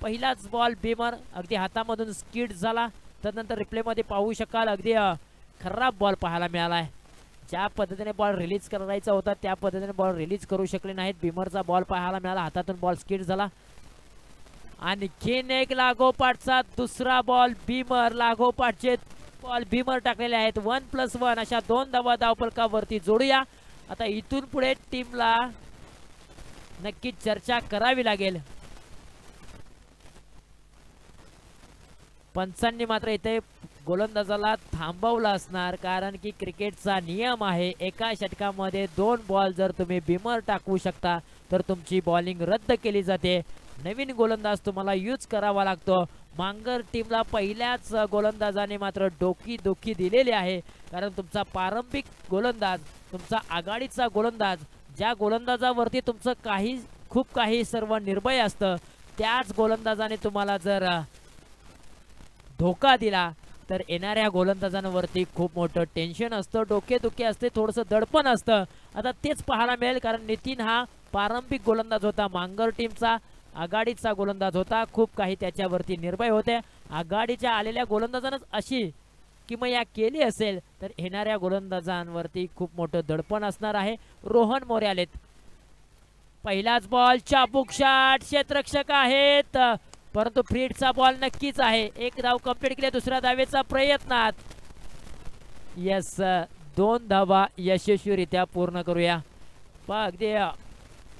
पहिलाच बॉल बिमर अगदी हातामधून स्किड झाला. त्यानंतर रिप्ले मध्ये पाहू शकाल अगदी खराब बॉल पाहायला मिळालाय. ज्या पद्धतीने बॉल रिलीज करायचा होता त्या पद्धतीने बॉल रिलीज करू शकले नाहीत. बिमरचा बॉल पाहायला मिळाला, हातातून बॉल स्किड झाला. आणखीन एक लागोपाठचा दुसरा बॉल बिमर, लागोपाठचे बॉल बिमर टाकलेले आहेत. 1+1 अशा 2 धावा धावफलकावरती जोडूया. आता इथून पुढे टीमला नक्की चर्चा करावी लागेल. पंचांनी मात्र इथे गोलंदाजाला थांबवलं असणार, कारण की क्रिकेटचा नियम आहे एका षटकामध्ये 2 बॉल जर तुम्ही बिमर टाकू शकता तर तुमची बॉलिंग रद्द केली जाते. नवीन गोलंदाज तुम्हाला यूज करावा लागतो. मांगर टीमला पहिल्याच गोलंदाजाने मात्र डोकी दिलेली आहे, कारण तुमचा प्रारंभिक गोलंदाज, तुमचा आघाडीचा गोलंदाज, ज्या गोलंदाजावरती तुमचं खूप काही सर्व निर्भय असतं, त्याच गोलंदाजाने तुम्हाला जर धोका दिला तर येणाऱ्या गोलंदाजांवरती खूप मोठं टेन्शन असतं, डोकेदुखी असते, थोडंसं दडपण असतं. आता तेच पाहायला मिळेल, कारण नितीन हा प्रारंभिक गोलंदाज होता, मांगर टीमचा आघाडीचा गोलंदाज होता, खूप काही त्याच्यावरती निर्भय होते. आघाडीच्या आलेल्या गोलंदाजानंच अशी किमया केली असेल तर येणाऱ्या गोलंदाजांवरती खूप मोठं दडपण असणार आहे. रोहन मोरे आलेत. पहिलाच बॉल चाबूक शॉट, क्षेत्ररक्षक आहेत, परंतु फ्रीडचा बॉल नक्कीच आहे. एक धाव कंप्लीट केली, दुसऱ्या धावेचा प्रयत्नात यस 2 धावा यशस्वीरित्या पूर्ण करूया. अगदी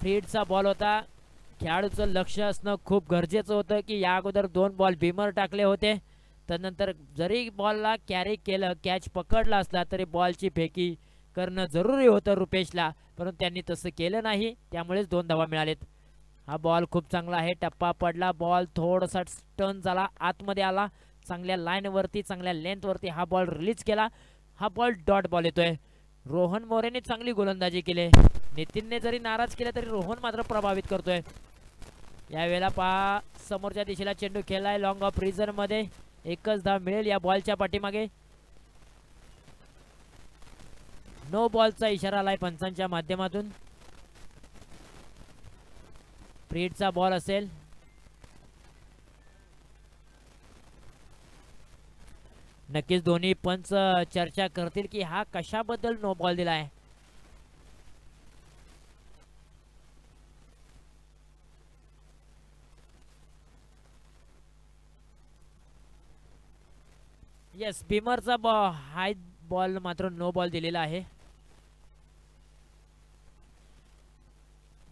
फ्रीडचा बॉल होता. खेळाडूचं लक्ष असणं खूप गरजेचं होतं की या अगोदर 2 बॉल बिमर टाकले होते, त्यानंतर जरी बॉलला कॅरी केलं, कॅच पकडला असला तरी बॉलची फेकी करणं जरुरी होतं रुपेशला, परंतु त्यांनी तसं केलं नाही, त्यामुळेच 2 धावा मिळालेत. हा बॉल खूप चांगला आहे, टप्पा पडला, बॉल थोडासा टर्न झाला, आतमध्ये आला, चांगल्या लाईनवरती, चांगल्या लेंथवरती हा बॉल रिलीज केला. हा बॉल डॉट बॉल येतोय. रोहन मोरेने चांगली गोलंदाजी केली. नितीनने जरी नाराज केले तरी रोहन मात्र प्रभावित करतोय. यावेळेला पहा समोरच्या दिशेला चेंडू खेळलाय लॉंग ऑफ रिझन मध्ये. एकच धाव मिळेल या बॉलच्या पाठीमागे. नो बॉलचा इशारा आलाय पंचांच्या माध्यमातून. फ्रीडचा बॉल असेल. नक्कीच दोन्ही पंच चर्चा करतील की हा कशाबद्दल नो बॉल दिलाय. यस, बिमरचा हाय बॉल मात्र नो बॉल दिलेला आहे.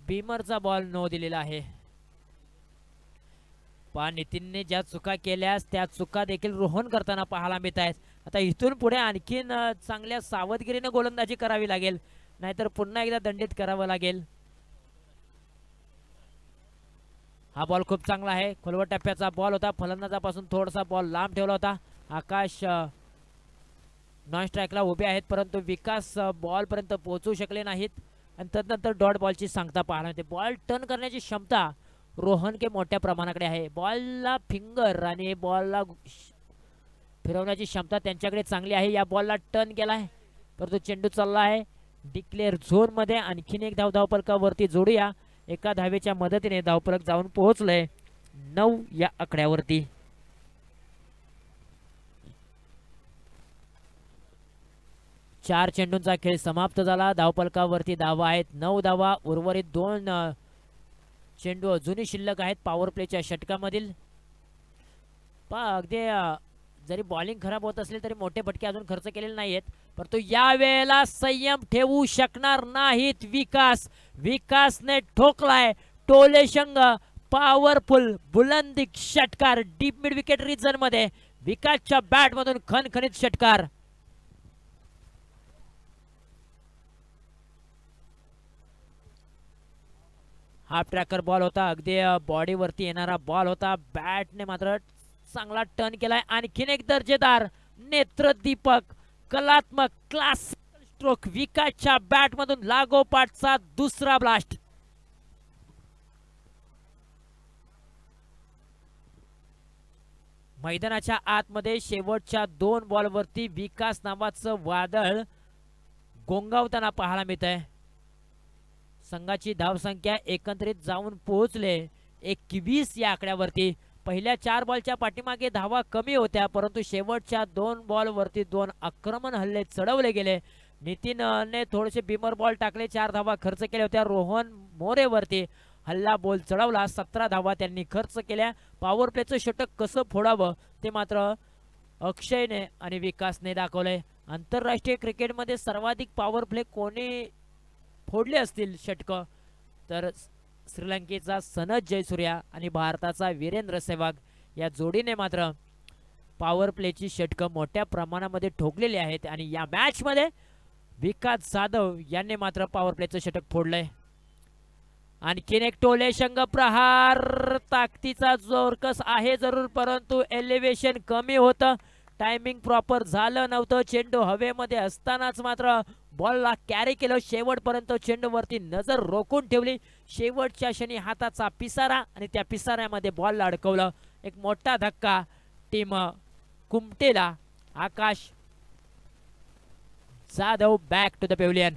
बिमरचा बॉल नो दिलेला आहे. पहा नितीनने ज्या चुका केल्यास त्या चुका देखील रोहन करताना पाहायला मिळत आहेत. आता इथून पुढे आणखीन चांगल्या सावधगिरीने गोलंदाजी करावी लागेल, नाहीतर पुन्हा एकदा दंडित करावं लागेल. हा बॉल खूप चांगला आहे, खोलवर टप्प्याचा बॉल होता, फलंदाजापासून थोडासा बॉल लांब ठेवला होता. आकाश नॉन स्ट्राईकला उभे आहेत, परंतु विकास बॉल पर्यंत पोहोचू शकले नाहीत आणि त्यानंतर डॉट बॉलची सांगता पाहायला मिळते. बॉल टर्न करण्याची क्षमता रोहन के मोठ्या प्रमाणाकडे आहे. बॉलला फिंगर आणि बॉलला फिरवण्याची क्षमता त्यांच्याकडे चांगली आहे. या बॉलला टर्न केलाय, परंतु चेंडू चालला आहे डिक्लेअर झोन मध्ये. आणखीन एक धावफलकावरती जोडूया. एका धावेच्या मदतीने धावफलक जाऊन पोहोचलंय 9 या आकड्यावरती. चार चेंडूंचा खेळ समाप्त झाला. धावफलकावरती धावा आहेत 9 धावा. उर्वरित 2 चेंडू अजूनही शिल्लक आहेत पॉवर प्लेच्या षटकामधील. अगदी जरी बॉलिंग खराब होत असली तरी मोठे फटके अजून खर्च केलेले नाहीत, परंतु या वेळेला संयम ठेवू शकणार नाहीत विकासने ठोकलाय टोलेशंग पॉवरफुल बुलंदी षटकार डीप मिड विकेट रिजन मध्ये. विकासच्या बॅट मधून खणखणीत षटकार. हाफ ट्रॅकर बॉल होता, अगदी बॉडीवरती येणारा बॉल होता. बॅटने मात्र चांगला टर्न केलाय. आणखीन एक दर्जेदार नेत्रदीपक कलात्मक क्लासिकल स्ट्रोक विकासच्या बॅट मधून लागोपाठचा दुसरा ब्लास्ट. मैदानाच्या आतमध्ये शेवटच्या 2 बॉलवरती विकास नावाचं वादळ गोंगावताना पाहायला मिळत आहे. संघाची धावसंख्या एकत्रित जाऊन पोहोचले 21 या आकड्यावरती. पहिल्या 4 बॉलच्या पाठीमागे धावा कमी होत्या, परंतु शेवटच्या 2 बॉलवरती 2 आक्रमण हल्ले चढवले गेले. नितीनने थोडेसे बिमर बॉल टाकले, 4 धावा खर्च केल्या होत्या. रोहन मोरेवरती हल्ला बॉल चढवला, 17 धावा त्यांनी खर्च केल्या. पॉवर प्लेचं षटक कसं फोडावं ते मात्र अक्षयने आणि विकासने दाखवलंय. आंतरराष्ट्रीय क्रिकेटमध्ये सर्वाधिक पॉवर प्ले कोणी फोडले असतील षटकं, तर श्रीलंकेचा सनथ जयसूर्या आणि भारताचा वीरेंद्र सेहवाग या जोडीने मात्र पॉवर प्लेची षटकं मोठ्या प्रमाणामध्ये ठोकलेली आहेत. आणि या मॅच मध्ये विकास जाधव यांनी मात्र पॉवर प्लेचं षटक फोडलंय. आणखीन एक टोले शंग प्रहार, ताकदीचा जोरकस आहे जरूर, परंतु एलिव्हेशन कमी होतं, टायमिंग प्रॉपर झालं नव्हतं. चेंडू हवेमध्ये असतानाच मात्र बॉलला कॅरी केलं. शेवटपर्यंत चेंडूवरती नजर रोखून ठेवली. शेवटच्या क्षणी हाताचा पिसारा आणि त्या पिसाऱ्यामध्ये बॉलला अडकवलं. एक मोठा धक्का टीम कुमटेला. Akash Jadhav back to the pavilion.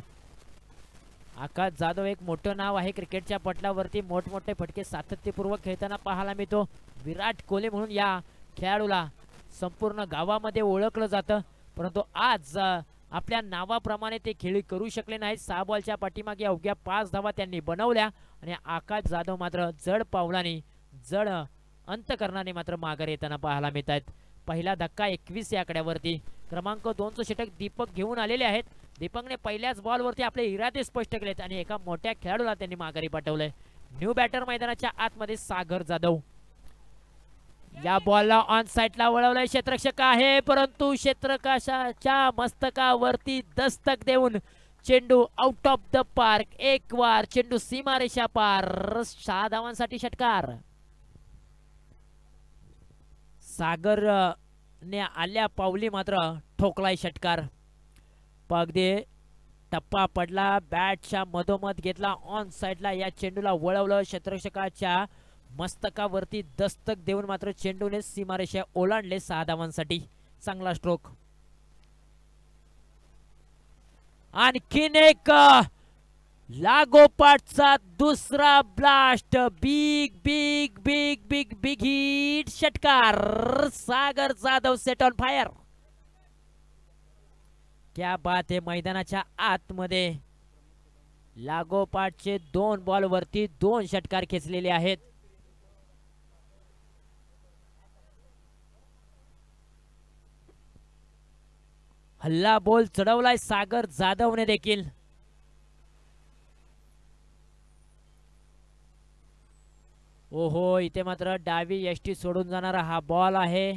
Akash Jadhav एक मोठं नाव आहे क्रिकेटच्या पटलावरती, मोठमोठे फटके सातत्यपूर्वक खेळताना पाहायला मिळतो. विराट कोहली म्हणून या खेळाडूला संपूर्ण गावामध्ये ओळखलं जातं, परंतु आज आपल्या नावाप्रमाणे ते खेळी करू शकले नाहीत. 6 बॉलच्या पाठीमागे अवघ्या 5 धावा त्यांनी बनवल्या आणि आकाश जाधव मात्र जड पावलाने जड अंतकरणाने मात्र माघार येताना पाहायला मिळत आहेत. पहिला धक्का 21 या आकड्यावरती. क्रमांक 2चं षटक दीपक घेऊन आलेले आहेत. दीपकने पहिल्याच बॉलवरती आपले इरादे स्पष्ट केलेत आणि एका मोठ्या खेळाडूला त्यांनी माघारी पाठवलंय. न्यू बॅटर मैदानाच्या आतमध्ये सागर जाधव. या बॉलला ऑन साइडला वळवलंय, क्षेत्ररक्षक आहे, परंतु क्षेत्ररक्षकाच्या मस्तकावरती दस्तक देऊन चेंडू आउट ऑफ द पार्क. एक वार चेंडू सीमारेषा पार. 6 धावांसाठी षटकार. सागर ने आल्या पावली मात्र ठोकलाय षटकार. पगदे टप्पा पडला, बॅटच्या मधोमध घेतला, ऑन साइडला या चेंडूला वळवलं. क्षेत्ररक्षकाच्या मस्तकावरती दस्तक देऊन मात्र चेंडूने सीमारेषा ओलांडले. 6 धावांसाठी चांगला स्ट्रोक. आणखीन एक लागोपाठचा दुसरा blast. Big big big big big hit षटकार. Sagar Jadhav set on fire. क्या बात आहे. मैदानाच्या आतमध्ये लागोपाठचे 2 बॉलवरती 2 षटकार खेचलेले आहेत. हल्ला बॉल चढवलाय सागर जाधवने देखील. ओहो, इथे मात्र डावी यष्टी सोडून जाणारा हा बॉल आहे.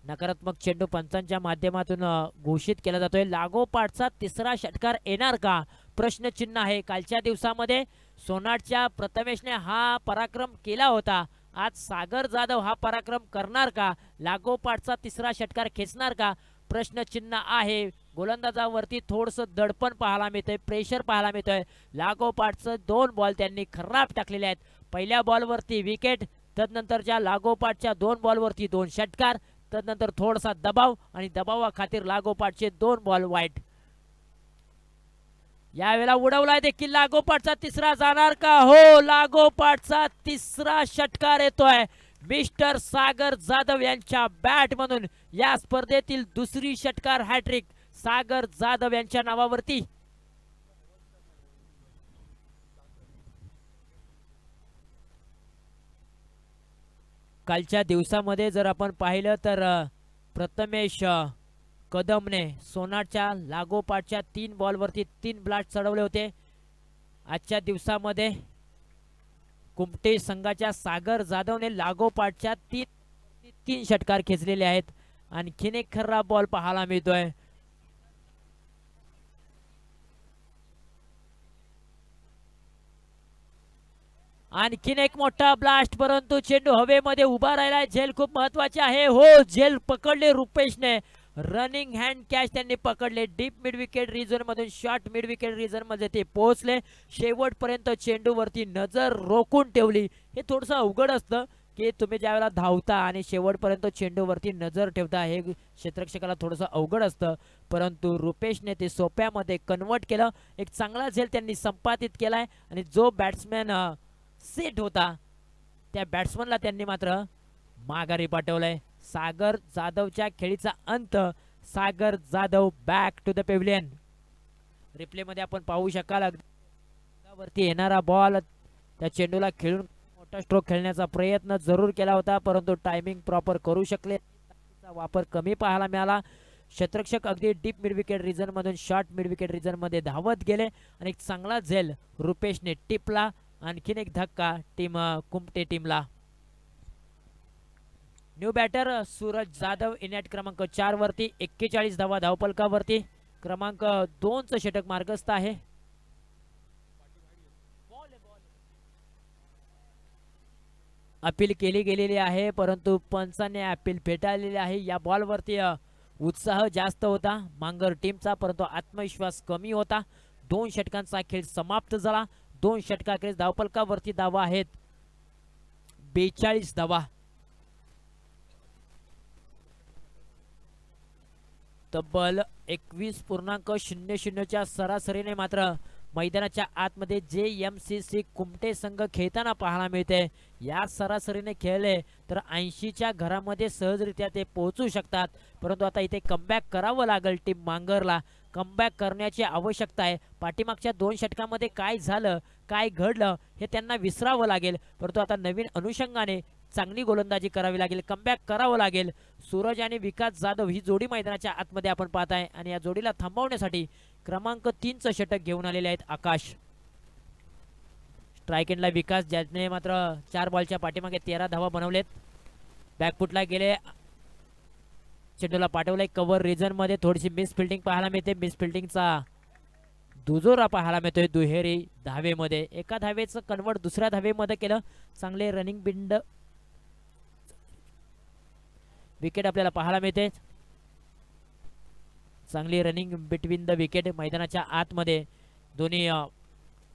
नकारात्मक चेंडू पंचांच्या माध्यमातून घोषित केला जातोय. लागोपाठचा तिसरा षटकार येणार का, प्रश्नचिन्ह आहे. कालच्या दिवसामध्ये सोनाटच्या प्रथमेशने हा पराक्रम केला होता. आज सागर जाधव हा पराक्रम करणार का, लागोपाठचा तिसरा षटकार खेचणार का, प्रश्नचिन्ह आहे. गोलंदाजावरती थोडंसं दडपण पाहायला मिळतंय, प्रेशर पाहायला मिळतंय. लागोपाठचं 2 बॉल त्यांनी खराब टाकलेले आहेत. पहिल्या बॉलवरती विकेट, तदनंतरच्या लागोपाठच्या 2 बॉलवरती 2 षटकार, तदनंतर थोडासा दबाव आणि दबावा खातीर लागोपाठचे 2 बॉल वाईट. यावेळेला उडवलाय देखील लागोपाठचा तिसरा जाणार का, हो, लागोपाठचा तिसरा षटकार येतोय. मिस्टर सागर जाधव यांच्या बॅट मधून या स्पर्धेतील दुसरी षटकार हॅट्रिक सागर जाधव यांच्या नावावरती. कालच्या दिवसामध्ये जर आपण पाहिलं तर प्रथमेश कदमने सोनाटच्या लागोपाठच्या 3 बॉलवरती 3 ब्लास्ट चढवले होते. आजच्या दिवसामध्ये कुमटे संघाच्या सागर जाधवने लागोपाठच्या 3 षटकार खेचलेले आहेत. आणखीन एक खराब बॉल पाहायला मिळतोय. आणखीन एक मोठा ब्लास्ट, परंतु चेंडू हवेमध्ये उभा राहिला. झेल खूप महत्वाचे आहे. हो, झेल पकडले रुपेशने. रनिंग हँड कॅच त्यांनी पकडले. डीप मिड विकेट रिजन मधून शॉर्ट मिड विकेट रिजन मध्ये ते पोहोचले. शेवटपर्यंत चेंडूवरती नजर रोखून ठेवली. हे थोडंसं अवघड असतं की तुम्ही ज्यावेळेला धावता आणि शेवटपर्यंत चेंडूवरती नजर ठेवता, हे क्षेत्ररक्षकाला थोडंसं अवघड असतं, परंतु रुपेशने ते सोप्यामध्ये कन्वर्ट केलं. एक चांगला झेल त्यांनी संपादित केलाय आणि जो बॅट्समॅन सेट होता त्या बॅट्समनला त्यांनी मात्र माघारी पाठवलंय. सागर जाधवच्या खेळीचा अंत. Sagar Jadhav back to the pavilion. Replay मध्ये आपण पाहू शकाल वरती येणारा बॉल त्या चेंडूला खेळून मोठा स्ट्रोक खेळण्याचा प्रयत्न जरूर केला होता, परंतु टायमिंग प्रॉपर करू शकले. वापर कमी पाहायला मिळाला. क्षेत्ररक्षक अगदी डीप मिड विकेट रिजन मधून शॉर्ट मिड विकेट रिजन मध्ये धावत गेले आणि एक चांगला झेल रुपेशने टिपला. आणखीन एक धक्का टीम कुमटे टीमला. New batter Suraj Jadhav in at क्रमांक 4 वरती 41 धावा धावपलकावरती. क्रमांक 2 चं षटक मार्गस्थ आहे. अपील केली गेलेली आहे, परंतु पंचाने अपील फेटाळलेली आहे. या बॉलवरती उत्साह जास्त होता मांगर टीमचा, परंतु आत्मविश्वास कमी होता. 2 षटकांचा खेळ समाप्त झाला. 2 षटकाखेरीज धावपलकावरती धावा आहेत 42 धावा. तब्बल 21.00 च्या सरासरीने मात्र मैदानाच्या आतमध्ये JMCC कुमटे संघ खेळताना पाहायला मिळते. या सरासरीने खेळले तर 80 च्या घरामध्ये सहजरित्या ते पोहोचू शकतात, परंतु आता इथे कमबॅक करावं लागेल टीम मांगरला. कमबॅक करण्याची आवश्यकता आहे. पाठीमागच्या 2 षटकामध्ये काय झालं, काय घडलं हे त्यांना विसरावं लागेल, परंतु आता नवीन अनुषंगाने चांगली गोलंदाजी करावी लागेल, कमबॅक करावं लागेल. सूरज आणि विकास जाधव ही जोडी मैदानाच्या आतमध्ये आपण पाहताय आणि या जोडीला थांबवण्यासाठी क्रमांक 3 चं षटक घेऊन आलेले आहेत आकाश. स्ट्राइक एंडला विकास, ज्याने मात्र 4 बॉलच्या पाठीमागे 13 धावा बनवलेत. बॅकफुटला गेले, चेंडूला पाठवलाय कव्हर रिजन मध्ये. थोडीशी मिस फिल्डिंग पाहायला मिळते. मिस फिल्डिंगचा दुजोरा पाहायला मिळतोय दुहेरी धावेमध्ये. एका धावेचं कन्वर्ट दुसऱ्या धावेमध्ये केलं. चांगले रनिंग बिंड विकेट आपल्याला पाहायला मिळते. चांगली रनिंग बिटवीन द विकेट मैदानाच्या आतमध्ये दोन्ही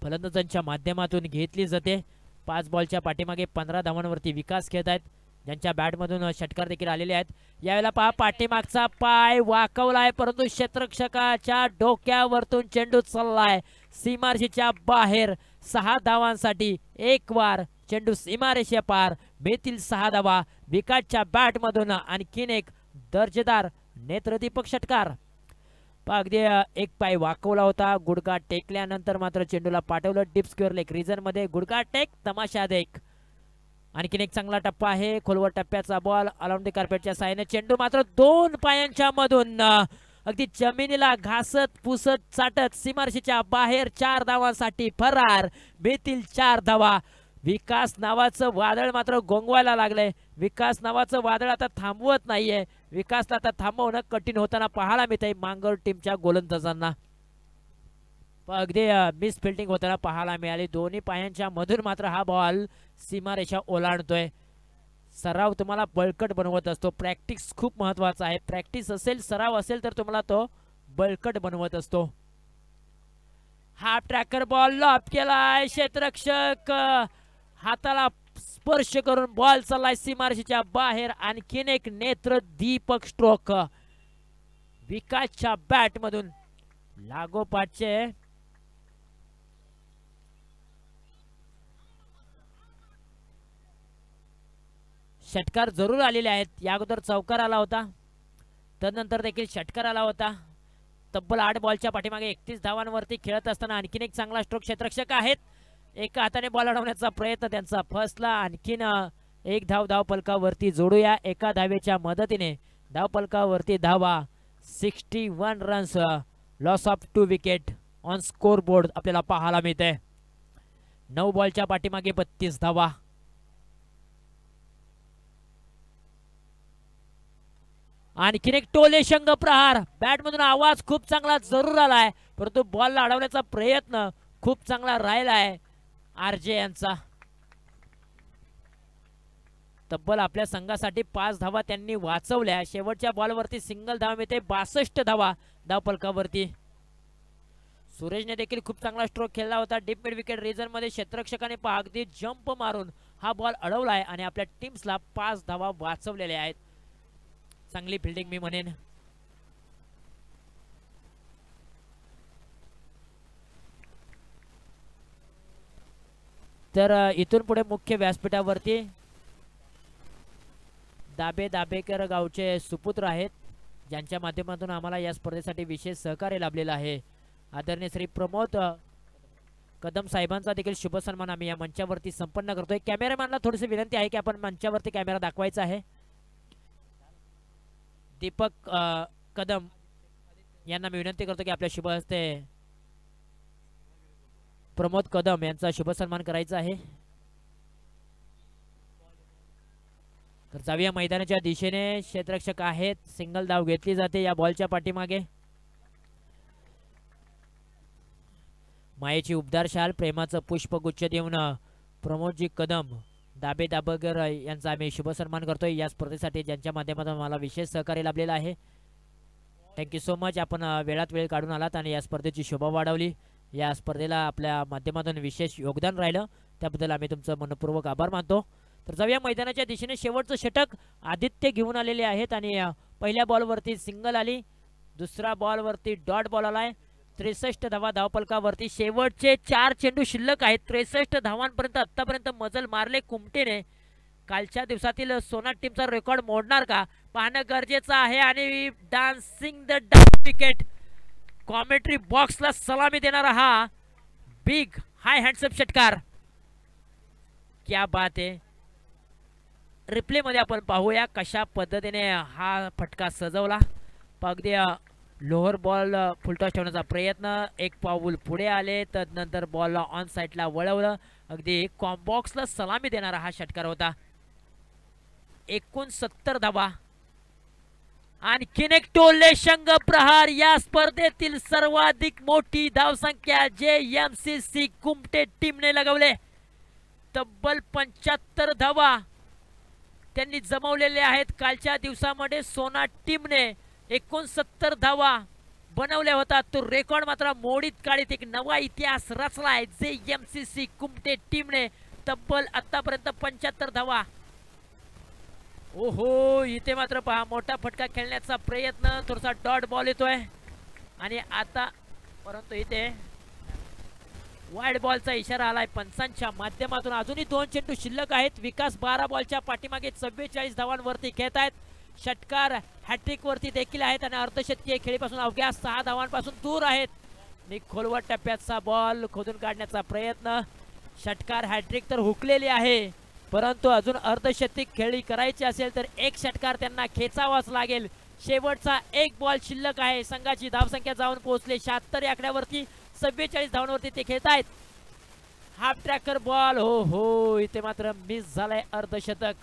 फलंदाजांच्या माध्यमातून घेतली जाते. 5 बॉलच्या पाठीमागे 15 धावांवरती विकास खेळत आहेत, ज्यांच्या बॅटमधून षटकार देखील आलेले आहेत. यावेळेला पहा पाठीमागचा पाय वाकवलाय, परंतु क्षेत्ररक्षकाच्या डोक्यावरतून चेंडू चाललाय सीमारेषेच्या बाहेर. 6 धावांसाठी एक वार चेंडू सीमारेषे पार. मिळतील 6 धावा. विकासच्या बॅटमधून आणखीन एक दर्जेदार नेत्रदीपक षटकार. अगदी एक पाय वाकवला होता. गुडघा टेकल्यानंतर मात्र चेंडूला पाठवलं डीप स्क्वेअर लेग रिजन मध्ये. गुडघा टेक तमाशा देख. आणखीन एक चांगला टप्पा आहे. खोलवर टप्प्याचा बॉल अलाउंड द कार्पेटच्या साहाय्याने. चेंडू मात्र 2 पायांच्या मधून अगदी जमिनीला घासत पुसत चाटत सीमारेषेच्या बाहेर. 4 धावांसाठी फरार. मिळतील 4 धावा. विकास नावाचं वादळ मात्र गोंगवायला लागलंय. विकास नावाचं वादळ आता थांबवत नाहीये. विकासला आता थांबवणं कठीण होताना पाहायला मिळतंय मांगर टीमच्या गोलंदाजांना. अगदी मिस फिल्डिंग होताना पाहायला मिळाली. दोन्ही पायांच्या मधून मात्र हा बॉल सीमारेषा ओलांडतोय. सराव तुम्हाला बळकट बनवत असतो. प्रॅक्टिस खूप महत्वाचा आहे. प्रॅक्टिस असेल, सराव असेल तर तुम्हाला तो बळकट बनवत असतो. हाफ ट्रॅकर बॉल लॉप केलाय. क्षेत्ररक्षक हाताला स्पर्श करून बॉल चाललाय सीमारेषेच्या बाहेर. आणखीन एक नेत्र दीपक स्ट्रोक विकासच्या बॅट मधून. लागोपाठचे षटकार जरूर आलेले आहेत. या अगोदर चौकार आला होता, तदनंतर देखील षटकार आला होता. तब्बल 8 बॉलच्या पाठीमागे 31 धावांवरती खेळत असताना आणखीन एक चांगला स्ट्रोक क्षेत्ररक्षक आहेत. एका हाताने बॉल अडवण्याचा प्रयत्न त्यांचा फसला. आणखीन एक धाव फलकावरती जोडूया. एका धावेच्या मदतीने धावफलकावरती धावा. 61 runs. Loss of 2 wicket on score board आपल्याला पाहायला मिळते. 9 बॉलच्या पाठीमागे 32 धावा. आणखीन एक टोले शंग प्रहार. बॅटमधून आवाज खूप चांगला जरूर आलाय, परंतु बॉलला अडवण्याचा प्रयत्न खूप चांगला राहिलाय आरजे यांचा. तब्बल आपल्या संघासाठी 5 धावा त्यांनी वाचवल्या. शेवटच्या बॉलवरती सिंगल धावा मिळते. 62 धावा धावफलकावरती. सुरेशने देखील खूप चांगला स्ट्रोक खेळला होता डीप मिड विकेट रिजन मध्ये. क्षेत्ररक्षकाने अगदी जंप मारून हा बॉल अडवलाय आणि आपल्या टीम्सला 5 धावा वाचवलेल्या आहेत. चांगली फिल्डिंग मी म्हणेन. तर इथून पुढे मुख्य व्यासपीठावरती दाबेकर गावचे सुपुत्र आहेत, ज्यांच्या माध्यमातून आम्हाला या स्पर्धेसाठी विशेष सहकार्य लाभलेलं आहे. आदरणीय श्री प्रमोद कदम साहेबांचा देखील शुभ सन्मान आम्ही या मंचावरती संपन्न करतोय. कॅमेरामॅनला थोडीशी विनंती आहे की आपण मंचावरती कॅमेरा दाखवायचा आहे. दीपक कदम यांना मी विनंती करतो की आपल्या शुभ हस्ते प्रमोद कदम यांचा शुभ सन्मान करायचा आहे. तर जाऊया मैदानाच्या दिशेने. क्षेत्ररक्षक आहेत, सिंगल धाव घेतली जाते या बॉलच्या पाठीमागे. मायेची उबदार शाल, प्रेमाचं पुष्पगुच्छ देऊन प्रमोदजी कदम दाबेकर यांचा आम्ही शुभ सन्मान करतोय या स्पर्धेसाठी, ज्यांच्या माध्यमातून मला विशेष सहकार्य लाभलेलं आहे. Thank you so much. आपण वेळात वेळ काढून आलात आणि या स्पर्धेची शोभा वाढवली. या स्पर्धेला आपल्या माध्यमातून विशेष योगदान राहिलं, त्याबद्दल आम्ही तुमचं मनपूर्वक आभार मानतो. तर जाऊया मैदानाच्या दिशेने. शेवटचं षटक आदित्य घेऊन आलेले आहेत आणि पहिल्या बॉलवरती सिंगल आली, दुसरा बॉलवरती डॉट बॉल आलाय. 63 धावा धावपलकावरती. शेवटचे 4 चेंडू शिल्लक आहेत. 63 धावांपर्यंत आतापर्यंत मजल मारले कुमटेने. कालच्या दिवसातील सोनाट टीमचा रेकॉर्ड मोडणार का पाहणं गरजेचं आहे. आणि dancing the down wicket, commentary बॉक्सला सलामी देणारा हा बिग हाय हँडसअप षटकार. क्या बात आहे. रिप्ले मध्ये आपण पाहूया कशा पद्धतीने हा फटका सजवला. अगदी लोअर बॉल फुलटॉस ठेवण्याचा प्रयत्न, एक पाऊल पुढे आले, तदनंतर बॉलला ऑन साईडला वळवलं. अगदी बॉक्सला सलामी देणारा हा षटकार होता. 69 धावा. आणखीन एक टोले शंग प्रहार. या स्पर्धेतील सर्वाधिक मोठी धावसंख्या JMCC कुमटे टीमने लगवले. तब्बल 75 धावा त्यांनी जमवलेले आहेत. कालच्या दिवसामध्ये सोनाट टीमने 69 धावा बनवल्या होता. तो रेकॉर्ड मात्र मोडीत काढीत एक नवा इतिहास रचलाय JMCC कुमटे टीमने. तब्बल आतापर्यंत 75 धावा. ओहो, इथे मात्र पहा मोठा फटका खेळण्याचा प्रयत्न, थोडासा डॉट बॉल येतोय आणि आता परंतु इथे वाईड बॉलचा इशारा आलाय पंचांच्या माध्यमातून. अजूनही 2 चेंडू शिल्लक आहेत. विकास 12 बॉलच्या पाठीमागे 44 धावांवरती खेळत आहेत. षटकार हॅट्रिक वरती देखील आहेत आणि अर्धशतकीय खेळीपासून अवघ्या 6 धावांपासून दूर आहेत. खोलवट टप्प्याचा बॉल खोदून काढण्याचा प्रयत्न. षटकार हॅट्रिक तर हुकलेली आहे, परंतु अजून अर्धशतकी खेळी करायची असेल तर एक षटकार त्यांना खेचावाच लागेल. शेवटचा एक बॉल शिल्लक आहे. संघाची धावसंख्या जाऊन पोहोचले 76 या आकड्यावरती. 44 धावांवरती ते खेळत आहेत. Half tracker ball. हो हो, इथे मात्र मिस झालाय अर्धशतक.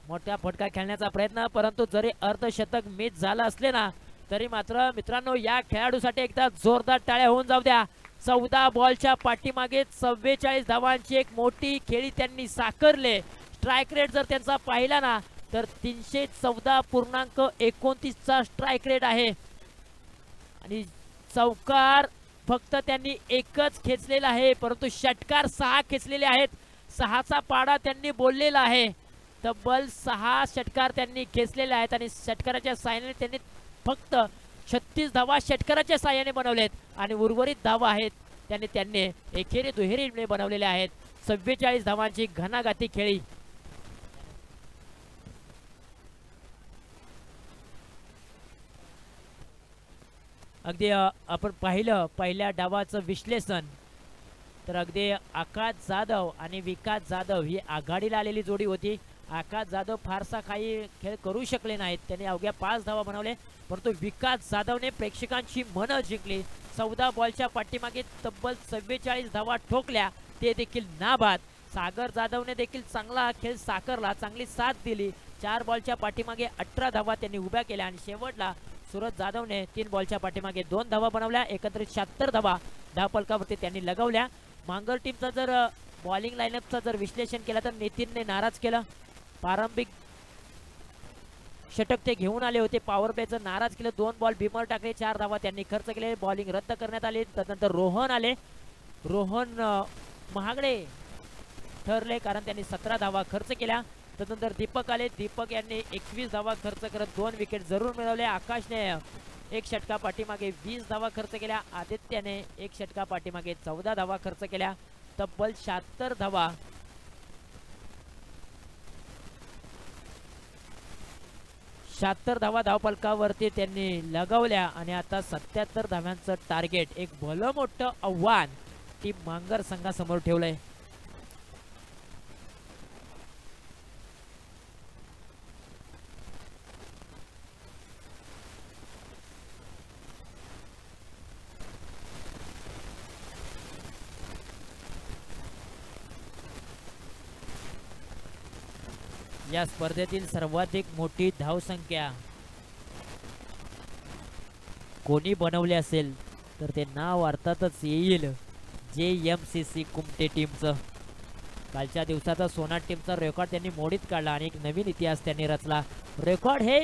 मोठा फटका खेळण्याचा प्रयत्न, परंतु जरी अर्धशतक मिस झालं असले ना तरी मात्र मित्रांनो या खेळाडूसाठी एकदा जोरदार टाळ्या होऊन जाऊ द्या. 14 बॉलच्या पाठीमागे 44 धावांची एक मोठी खेळी त्यांनी साकारले. स्ट्राइक रेट जर त्यांचा पाहिला ना तर 314.29 चा स्ट्राइक रेट आहे आणि चौकार फक्त त्यांनी एकच खेचलेला आहे, परंतु षटकार 6 खेचलेले आहेत. 6चा पाडा त्यांनी बोललेला आहे. तब्बल 6 षटकार त्यांनी खेचलेले आहेत आणि षटकाराच्या साहाय्याने त्यांनी फक्त 36 धावा षटकाराच्या साहाय्याने बनवलेत आणि उर्वरित धावा आहेत त्यांनी एकेरी दुहेरीने बनवलेल्या आहेत. 44 धावांची घणाघाती खेळी. अगदी आपण पाहिलं पहिल्या डावाचं विश्लेषण तर अगदी आकाश जाधव आणि विकास जाधव ही आघाडीला आलेली जोडी होती. आकाश जाधव फारसा काही खेळ करू शकले नाहीत, त्यांनी अवघ्या 5 धावा बनवले, परंतु विकास जाधवने प्रेक्षकांची मनं जिंकली. 14 बॉलच्या पाठीमागे तब्बल 44 धावा ठोकल्या, ते देखील नाबाद. सागर जाधवने देखील चांगला खेळ साकारला, चांगली साथ दिली. 4 बॉलच्या पाठीमागे 18 धावा त्यांनी उभ्या केल्या आणि शेवटला सूरज जाधवने 3 बॉलच्या पाठीमागे 2 धावा बनवल्या. एकत्रित 76 धावा धावपलकावरती त्यांनी लगवल्या. मांगर टीमचा जर बॉलिंग लाईनअपचा जर विश्लेषण केलं तर नितीनने नाराज केलं. प्रारंभिक षटक ते घेऊन आले होते, पॉवर प्लेचं नाराज केलं. 2 बॉल भीमर टाकले, 4 धावा त्यांनी खर्च केले. बॉलिंग रद्द करण्यात आली. त्यानंतर रोहन आले. रोहन महागडे ठरले कारण त्यांनी 17 धावा खर्च केल्या. त्यानंतर दीपक आले. दीपक यांनी 21 धावा खर्च करत 2 विकेट जरूर मिळवले. आकाशने एक षटका पाठीमागे 20 धावा खर्च केल्या. आदित्याने एक षटका पाठीमागे 14 धावा खर्च केल्या. तब्बल 76 धावा. 76 धावा धावफलकावरती त्यांनी लगावल्या आणि आता 77 धाव्यांचं टार्गेट, एक भलं मोठं आव्हान टीम मांगर संघासमोर ठेवलंय. या स्पर्धेतील सर्वाधिक मोठी धावसंख्या कोणी बनवली असेल तर ते नाव अर्थातच येईल JMCC कुमटे टीमचं. कालच्या दिवसाचा सोनाट टीमचा रेकॉर्ड त्यांनी मोडीत काढला आणि एक नवीन इतिहास त्यांनी रचला. रेकॉर्ड हे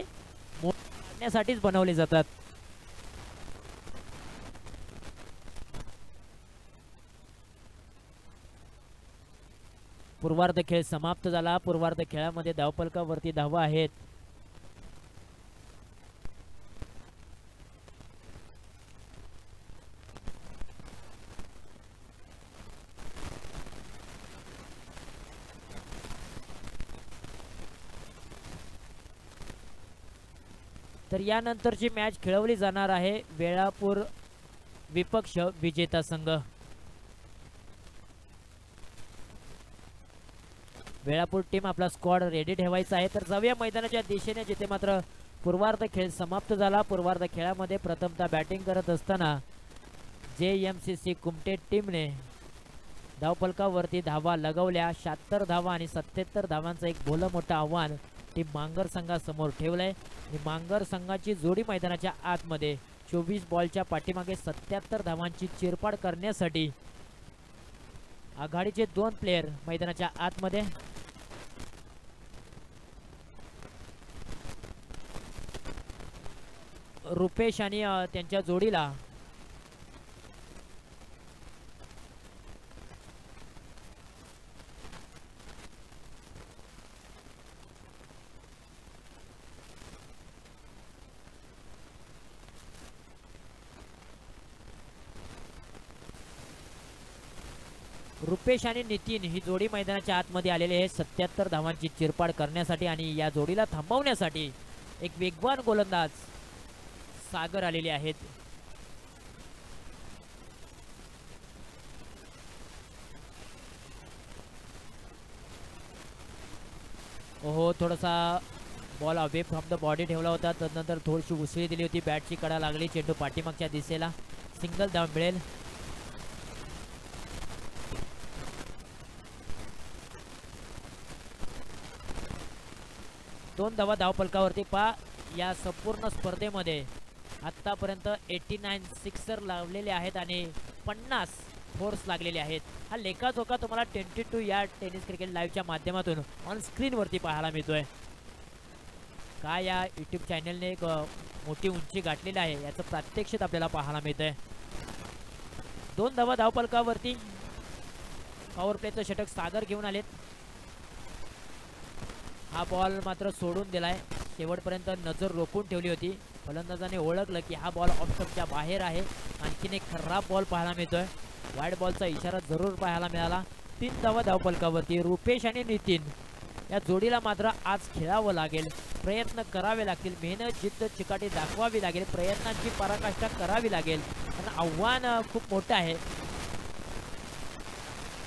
काढण्यासाठीच बनवले जातात. पूर्वार्ध खेळ समाप्त झाला. पूर्वार्ध खेळामध्ये धावफलकावरती धावा आहेत. तर यानंतरची मॅच खेळवली जाणार आहे वेळापूर विपक्ष विजेता संघ. वेळापूर टीम आपला स्क्वॉड रेडी ठेवायचा आहे. तर जाऊया मैदानाच्या दिशेने, जिथे मात्र पूर्वार्ध खेळ समाप्त झाला. पूर्वार्ध खेळामध्ये प्रथमतः बॅटिंग करत असताना JMCC कुमटे टीमने धावफलकावरती धावा लगवल्या. 76 धावा आणि 77 धावांचं एक भलं मोठं आव्हान टीम मांगर संघासमोर ठेवलंय. मांगर संघाची जोडी मैदानाच्या आतमध्ये 24 बॉलच्या पाठीमागे 77 धावांची चिरपाड करण्यासाठी आघाडीचे 2 प्लेयर मैदानाच्या आतमध्ये. रुपेश आणि त्यांच्या जोडीला रुपेश आणि नितीन ही जोडी मैदानाच्या आतमध्ये आलेले आहे 77 धावांची चिरपाड करण्यासाठी. आणि या जोडीला थांबवण्यासाठी एक वेगवान गोलंदाज सागर आलेले आहेत. ओहो, थोडासा ball away from the body ठेवला होता. तदनंतर थोडीशी उसळी दिली होती. बॅटची कडा लागली. चेंडू पाठीमागच्या दिशेला. सिंगल धाव मिळेल. दोन धावा धावफलकावरती. या संपूर्ण स्पर्धेमध्ये आतापर्यंत 89 सिक्सर लावलेले आहेत आणि 50 फोर्स लागलेले आहेत. हा लेखाजोखा तुम्हाला 22 या टेनिस क्रिकेट लाईव्हच्या माध्यमातून ऑन स्क्रीन वरती पाहायला मिळतोय. काय या यूट्यूब चॅनलने एक मोठी उंची गाठलेली आहे याचं प्रात्यक्षिक आपल्याला पाहायला मिळतंय. 2 धावा धावफलकावरती. पॉवर प्लेचं षटक सागर घेऊन आलेत. हा बॉल मात्र सोडून दिलाय. शेवटपर्यंत नजर रोखून ठेवली होती. फलंदाजाने ओळखलं की हा बॉल ऑफ स्टंपच्या बाहेर आहे. आणखीन एक खराब बॉल पाहायला मिळतोय. वाईड बॉलचा इशारा जरूर पाहायला मिळाला. 3 धावा धावफलकावरती. रुपेश आणि नितीन या जोडीला मात्र आज खेळावं लागेल. प्रयत्न करावे लागतील. मेहनत, जिद्द, चिकाटी दाखवावी लागेल. प्रयत्नांची पराकाष्ठा करावी लागेल. कारण आव्हान खूप मोठं आहे.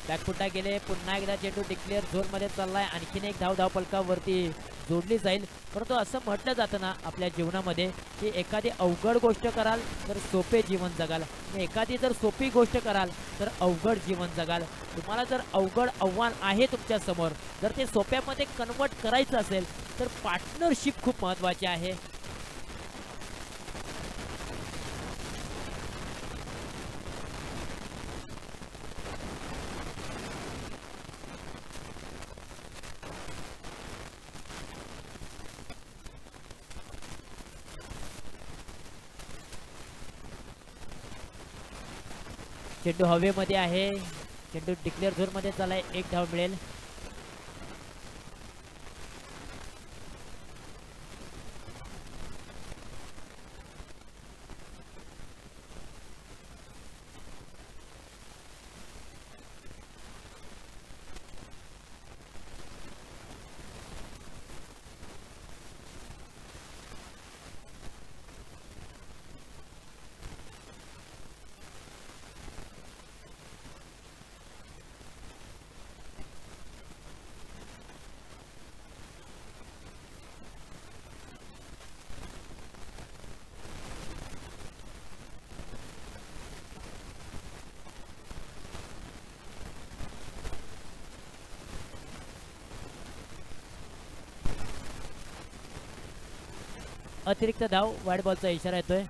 बॅकफुटा गेले. पुन्हा एकदा चेंडू डिक्लेअर झोन मध्ये चाललाय. आणखीन एक धाव धावफलकावरती जोडली जाईल. परंतु असं म्हटलं जातं ना आपल्या जीवनामध्ये की एखादी अवघड गोष्ट कराल तर सोपे जीवन जगाल. एखादी जर सोपी गोष्ट कराल तर अवघड जीवन जगाल. तुम्हाला जर अवघड आव्हान आहे तुमच्या समोर, जर ते सोप्यामध्ये कन्वर्ट करायचं असेल तर पार्टनरशिप खूप महत्त्वाची आहे. चेंडू हवेमध्ये आहे. चेंडू डिक्लेअर झोन मध्ये चालाय. 1 धाव मिळेल. अतिरिक्त धाव, वाईड बॉलचा इशारा येतोय.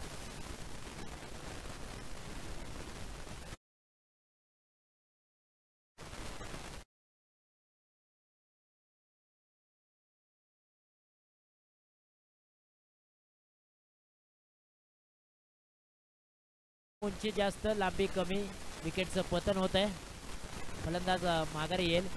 उंची जास्त, लांबी कमी, विकेटचं पतन होत आहे. फलंदाज माघारी येईल.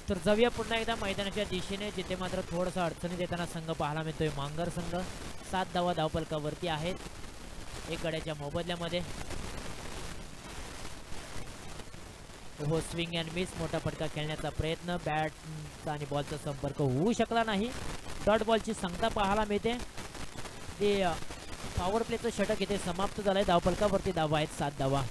तर जाऊया पुन्हा एकदा मैदानाच्या दिशेने, जिथे मात्र थोडंसं अडचणीत येताना संघ पाहायला मिळतोय. मांगर संघ 7 धावा धावफलकावरती आहेत, 1 गड्याच्या मोबदल्यामध्ये. हो, स्विंग अँड मिस, मोठा फटका खेळण्याचा प्रयत्न, बॅट आणि बॉलचा संपर्क होऊ शकला नाही. डॉट बॉलची संख्या पाहायला मिळते. ते पॉवर प्लेचं षटक इथे समाप्त झालंय. धावफलकावरती धावा आहेत 7 धावा.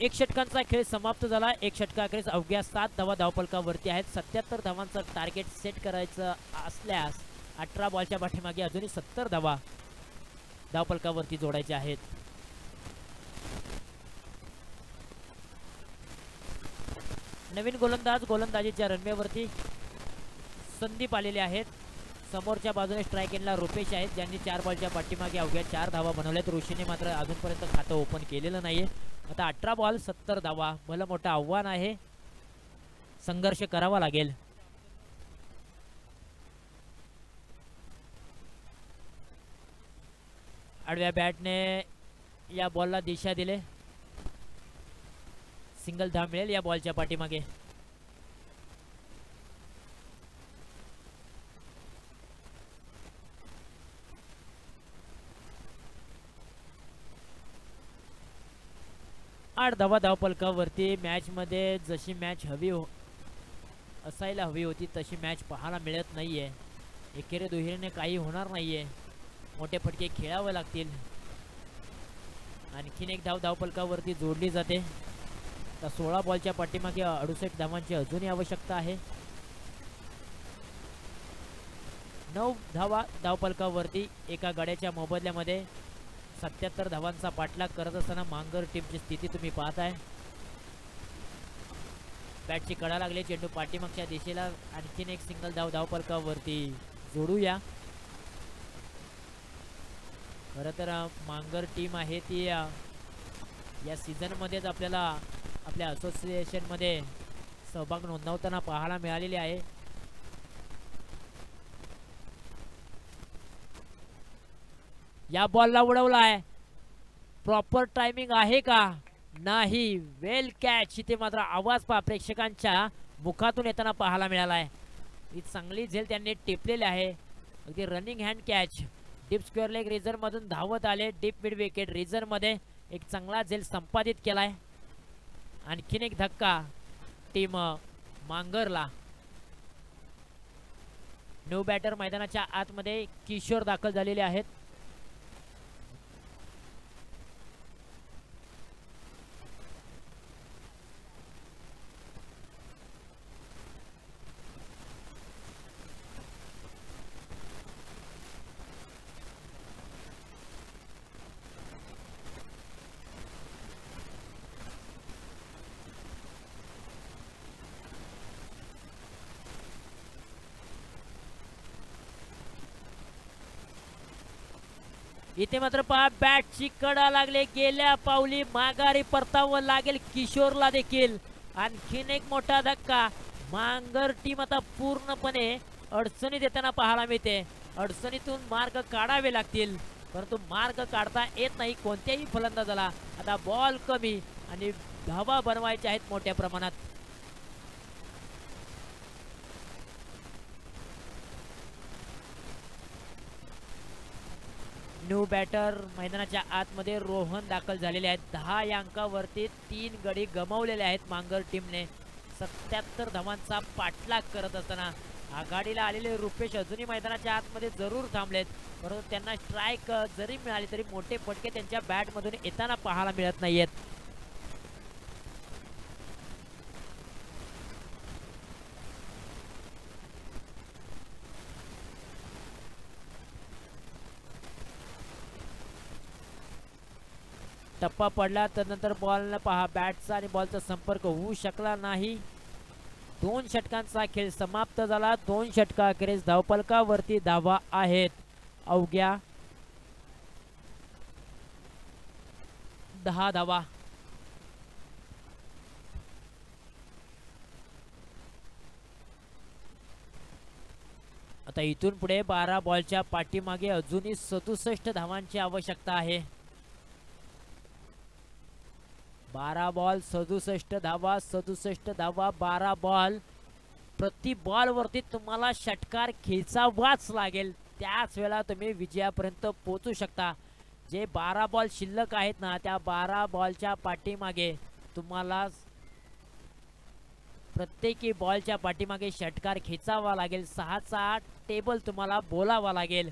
एक षटकांचा खेळ समाप्त झाला. 1 षटकाखेरीज अवघ्या 7 धावा धावफलकावरती आहेत. 77 धावांचं टार्गेट सेट करायचं असल्यास 18 बॉलच्या पाठीमागे अजूनही 70 धावा धावफलकावरती जोडायच्या आहेत. नवीन गोलंदाज गोलंदाजीच्या रनवेवरती संदीप आलेले आहेत. समोरच्या बाजूने स्ट्राईक एंडला रुपेश आहेत, ज्यांनी 4 बॉलच्या पाठीमागे अवघ्या 4 धावा बनवल्यात. ऋषीने मात्र अजूनपर्यंत खातं ओपन केलेलं नाहीये. आता 18 बॉल 70 धावा, भलं मोठं आव्हान आहे, संघर्ष करावा लागेल. आडव्या बॅटने या बॉलला दिशा दिले. सिंगल धाव मिळेल या बॉलच्या पाठीमागे. आठ धावा धावफलकावरती. मॅच मध्ये जशी मॅच असायला हवी होती तशी मॅच पाहायला मिळत नाहीये. एकेरी दुहेरीने काही होणार नाहीये, मोठे फटके खेळावे लागतील. आणखीन एक धाव धावफलकावरती जोडली जाते. तर 16 बॉलच्या पाठीमागे 68 धावांची अजूनही आवश्यकता आहे. 9 धावा धावफलकावरती. एका गड्याच्या मोबदल्यामध्ये 77 धावांचा पाठलाग करत असताना मांगर टीमची स्थिती तुम्ही पाहताय. बॅटची कडा लागली, चेंडू पाठीमागच्या दिशेला. आणखीन एक सिंगल धाव धावफलकावरती जोडूया. खरं तर मांगर टीम आहे ती या सीझन मध्येच आपल्याला आपल्या असोसिएशन मध्ये सहभाग नोंदवताना पाहायला मिळालेली आहे. या बॉलला उडवलाय. प्रॉपर टायमिंग आहे का? नाही. वेल कॅच. इथे मात्र आवाज प्रेक्षकांच्या मुखातून येताना पाहायला मिळालाय. ही चांगली झेल त्यांनी टिपलेली आहे. अगदी running hand catch. Deep square leg reserve मधून धावत आले. डीप मिड विकेट रिझर्व मध्ये एक चांगला झेल संपादित केलाय. आणखीन एक धक्का टीम मांगरला. न्यू बॅटर मैदानाच्या आतमध्ये किशोर दाखल झालेले आहेत. इथे मात्र पहा बॅटची कडा लागले, गेल्या पावली माघारी परतावं लागेल किशोरला देखील. आणखीन एक मोठा धक्का, मांगर टीम आता पूर्णपणे अडचणीत येताना पाहायला मिळते. अडचणीतून मार्ग काढावे लागतील, परंतु मार्ग काढता येत नाही कोणत्याही फलंदाजाला. आता बॉल कमी आणि धावा बनवायच्या आहेत मोठ्या प्रमाणात. न्यू बॅटर मैदानाच्या आतमध्ये रोहन दाखल झालेले आहेत. 10 या अंकावरती 3 गडी गमावलेले आहेत मांगर टीमने. 77 धावांचा पाठलाग करत असताना आघाडीला आलेले रुपेश अजूनही मैदानाच्या आतमध्ये जरूर थांबलेत, परंतु त्यांना स्ट्राईक जरी मिळाली तरी मोठे फटके त्यांच्या बॅटमधून येताना पाहायला मिळत नाहीयेत. टप्पा पडला त्यानंतर बॉलला पहा, बॅटचा आणि बॉलचा संपर्क होऊ शकला नाही. 2 षटकांचा खेळ समाप्त झाला. 2 षटकाखेरीज धावफलकावरती धावा आहेत अवघ्या 10 धावा. आता इथून पुढे 12 बॉलच्या पाठीमागे अजूनही 67 धावांची आवश्यकता आहे. 12 बॉल 67 धावा, 67 धावा 12 बॉल. प्रति बॉल वरती तुम्हाला षटकार खेचावाच लागेल, त्याच वेळा तुम्ही विजयापर्यंत पोहोचू शकता. जे 12 बॉल शिल्लक आहेत ना, त्या 12 बॉलच्या पाठीमागे तुम्हाला प्रत्येकी बॉलच्या पाठीमागे षटकार खेचावा लागेल. 6चा टेबल तुम्हाला बोलावा लागेल.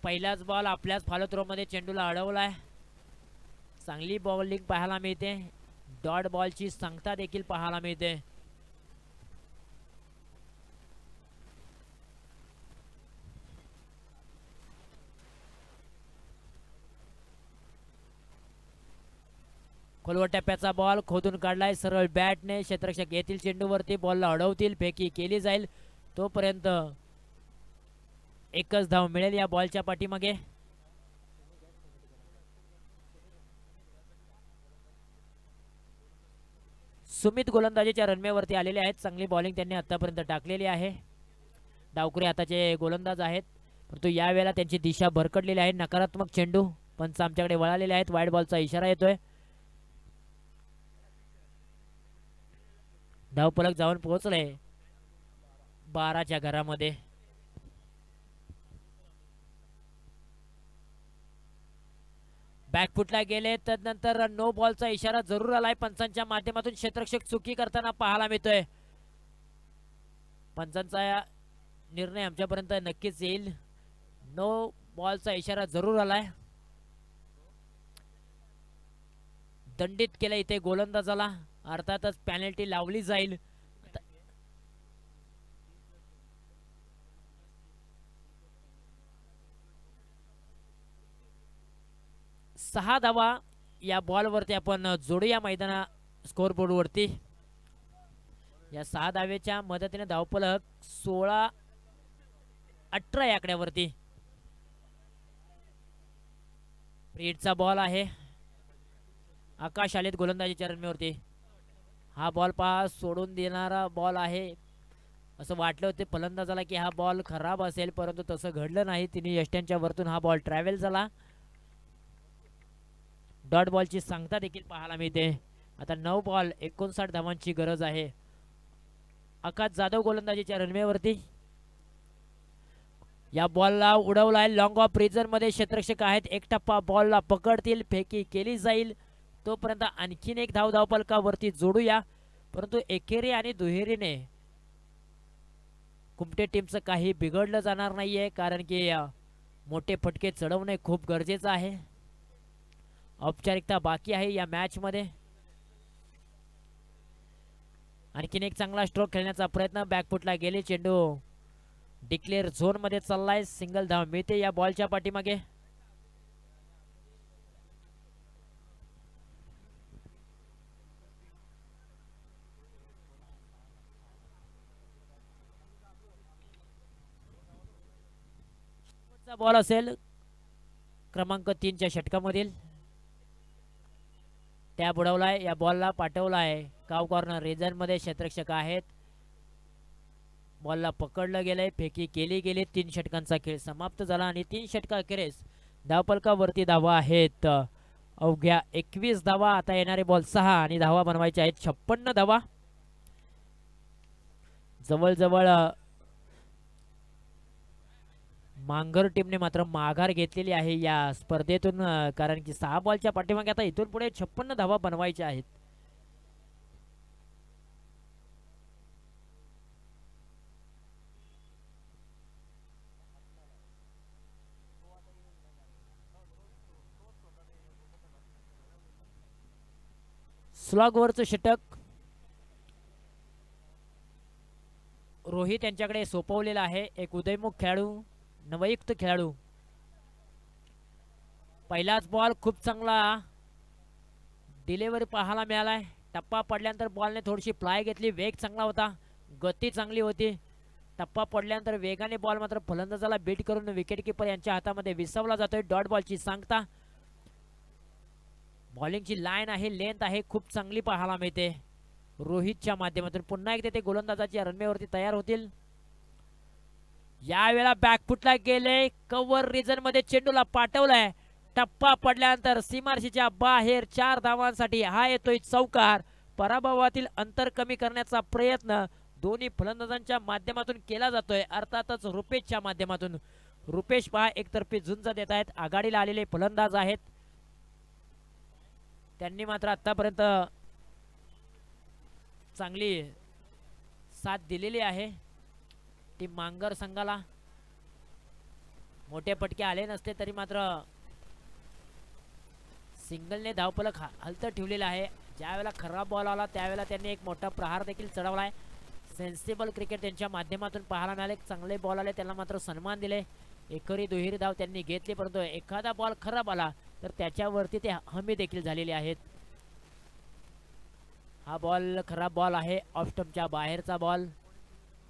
पहिलाच बॉल आपल्याच फॉलो थ्रो मध्ये चेंडूला अडवलाय. चांगली बॉलिंग पाहायला मिळते. डॉट बॉलची संख्या देखील पाहायला मिळते. खोलवर टप्प्याचा बॉल खोदून काढलाय सरळ बॅटने. क्षेत्ररक्षक येथील चेंडूवरती बॉलला अडवतील, फेकी केली जाईल. तोपर्यंत एकच धाव मिळेल या बॉलच्या पाठीमागे. सुमित गोलंदाजीच्या रनवेवरती आलेले आहेत. चांगली बॉलिंग त्यांनी आतापर्यंत टाकलेली आहे. डावखुरे हाताचे गोलंदाज आहेत, परंतु यावेळेला त्यांची दिशा भरकटलेली आहे. नकारात्मक चेंडू पंच आमच्याकडे वळालेले आहेत. वाईड बॉलचा इशारा येतोय. धावफलक जाऊन पोहोचले 12च्या घरामध्ये. बॅकफुटला गेले, तदनंतर नो बॉलचा इशारा जरूर आलाय पंचांच्या माध्यमातून. क्षेत्ररक्षक चुकी करताना पाहायला मिळतोय. पंचांचा निर्णय आमच्यापर्यंत नक्कीच येईल. नो बॉलचा इशारा जरूर आलाय. दंडित केलं इथे गोलंदाजाला, अर्थातच पेनल्टी लावली जाईल. 6 धावा या बॉलवरती आपण जोडूया मैदाना स्कोर बोर्ड वरती. या 6 धावेच्या मदतीने धावफलक 16-18 या आकड्यावरती. प्रीडचा बॉल आहे. आकाश आलेत गोलंदाजीच्या रनवेवरती. हा बॉल पहा सोडून देणारा बॉल आहे. असं वाटलं होतं फलंदाजाला की हा बॉल खराब असेल, परंतु तसं घडलं नाही. तिने यष्ट्यांच्या वरतून हा बॉल ट्रॅव्हल झाला. डॉट बॉलची सांगता देखील पाहायला मिळते. आता 9 बॉल 59 धावांची गरज आहे. आकाश जाधव गोलंदाजीच्या रनवेवरती. या बॉलला उडवलाय लॉंग ऑफ रिजन मध्ये. क्षेत्ररक्षक आहेत, एक टप्पा बॉलला पकडतील, फेकी केली जाईल. तोपर्यंत आणखीन एक धाव धावफलकावरती जोडूया, परंतु एकेरी आणि दुहेरीने कुमटे टीमचं काही बिघडलं जाणार नाहीये, कारण की मोठे फटके चढवणे खूप गरजेचं आहे. औपचारिकता बाकी आहे या मॅच मध्ये. आणखीन एक चांगला स्ट्रोक खेळण्याचा प्रयत्न. बॅकफुटला गेले चेंडू डिक्लेअर झोन मध्ये चाललाय. सिंगल धाव मिळते या बॉलच्या पाठीमागे. बॉल असेल क्रमांक 3च्या षटकामधील. त्या बुडवलाय. या बॉलला पाठवलाय काव कॉर्नर रिजन मध्ये. क्षेत्ररक्षक आहेत. बॉलला पकडलं गेलंय. फेकी केली गेली. 3 षटकांचा खेळ समाप्त झाला आणि 3 षटकाखेरीज धावफलकावरती धावा आहेत अवघ्या 21 धावा. आता येणारे बॉल 6 आणि धावा बनवायच्या आहेत 56 धावा. जवळजवळ मांगर टीमने मात्र माघार घेतलेली आहे या स्पर्धेतून, कारण की 6 बॉलच्या पाठीमागे आता इथून पुढे 56 धावा बनवायच्या आहेत. स्लॉगवरचं षटक रोहित यांच्याकडे सोपवलेला आहे. एक उदयमुख खेळाडू, नवयुक्त खेळाडू. पहिलाच बॉल खूप चांगला डिलिव्हरी पाहायला मिळालाय. टप्पा पडल्यानंतर बॉलने थोडीशी फ्लाय घेतली. वेग चांगला होता, गती चांगली होती. टप्पा पडल्यानंतर वेगाने बॉल मात्र फलंदाजाला बीट करून विकेटकीपर यांच्या हातामध्ये विसवला जातोय. डॉट बॉलची सांगता. बॉलिंगची लाईन आहे, लेंथ आहे, खूप चांगली पाहायला मिळते रोहितच्या माध्यमातून. पुन्हा एकदा ते गोलंदाजाच्या रनवेवरती तयार होतील. यावेळेला बॅकफुटला गेले. कव्हर रिजन मध्ये चेंडूला पाठवलाय. टप्पा पडल्यानंतर सीमारेषेच्या बाहेर 4 धावांसाठी हा येतोय चौकार. पराभवातील अंतर कमी करण्याचा प्रयत्न दोन्ही फलंदाजांच्या माध्यमातून केला जातोय. अर्थातच रुपेशच्या माध्यमातून. रुपेश पहा एकतर्फी झुंज देत आहेत. आघाडीला आलेले फलंदाज आहेत. त्यांनी मात्र आतापर्यंत चांगली साथ दिलेली आहे. टीम मांगर संघाला मोठे फटके आले नसते तरी मात्र सिंगलने धावफलक हलत ठेवलेला आहे. ज्यावेळेला खराब बॉल आला त्यावेळेला त्यांनी एक मोठा प्रहार देखील चढवलाय. सेन्सिबल क्रिकेट त्यांच्या माध्यमातून पाहायला मिळाले. चांगले बॉल आले त्यांना मात्र सन्मान दिले. एकरी दुहेरी धाव त्यांनी घेतली, परंतु एखादा बॉल खराब आला तर त्याच्यावरती ते हमी देखील झालेले आहेत. हा बॉल खराब बॉल आहे. ऑफ स्टंपच्या बाहेरचा बॉल.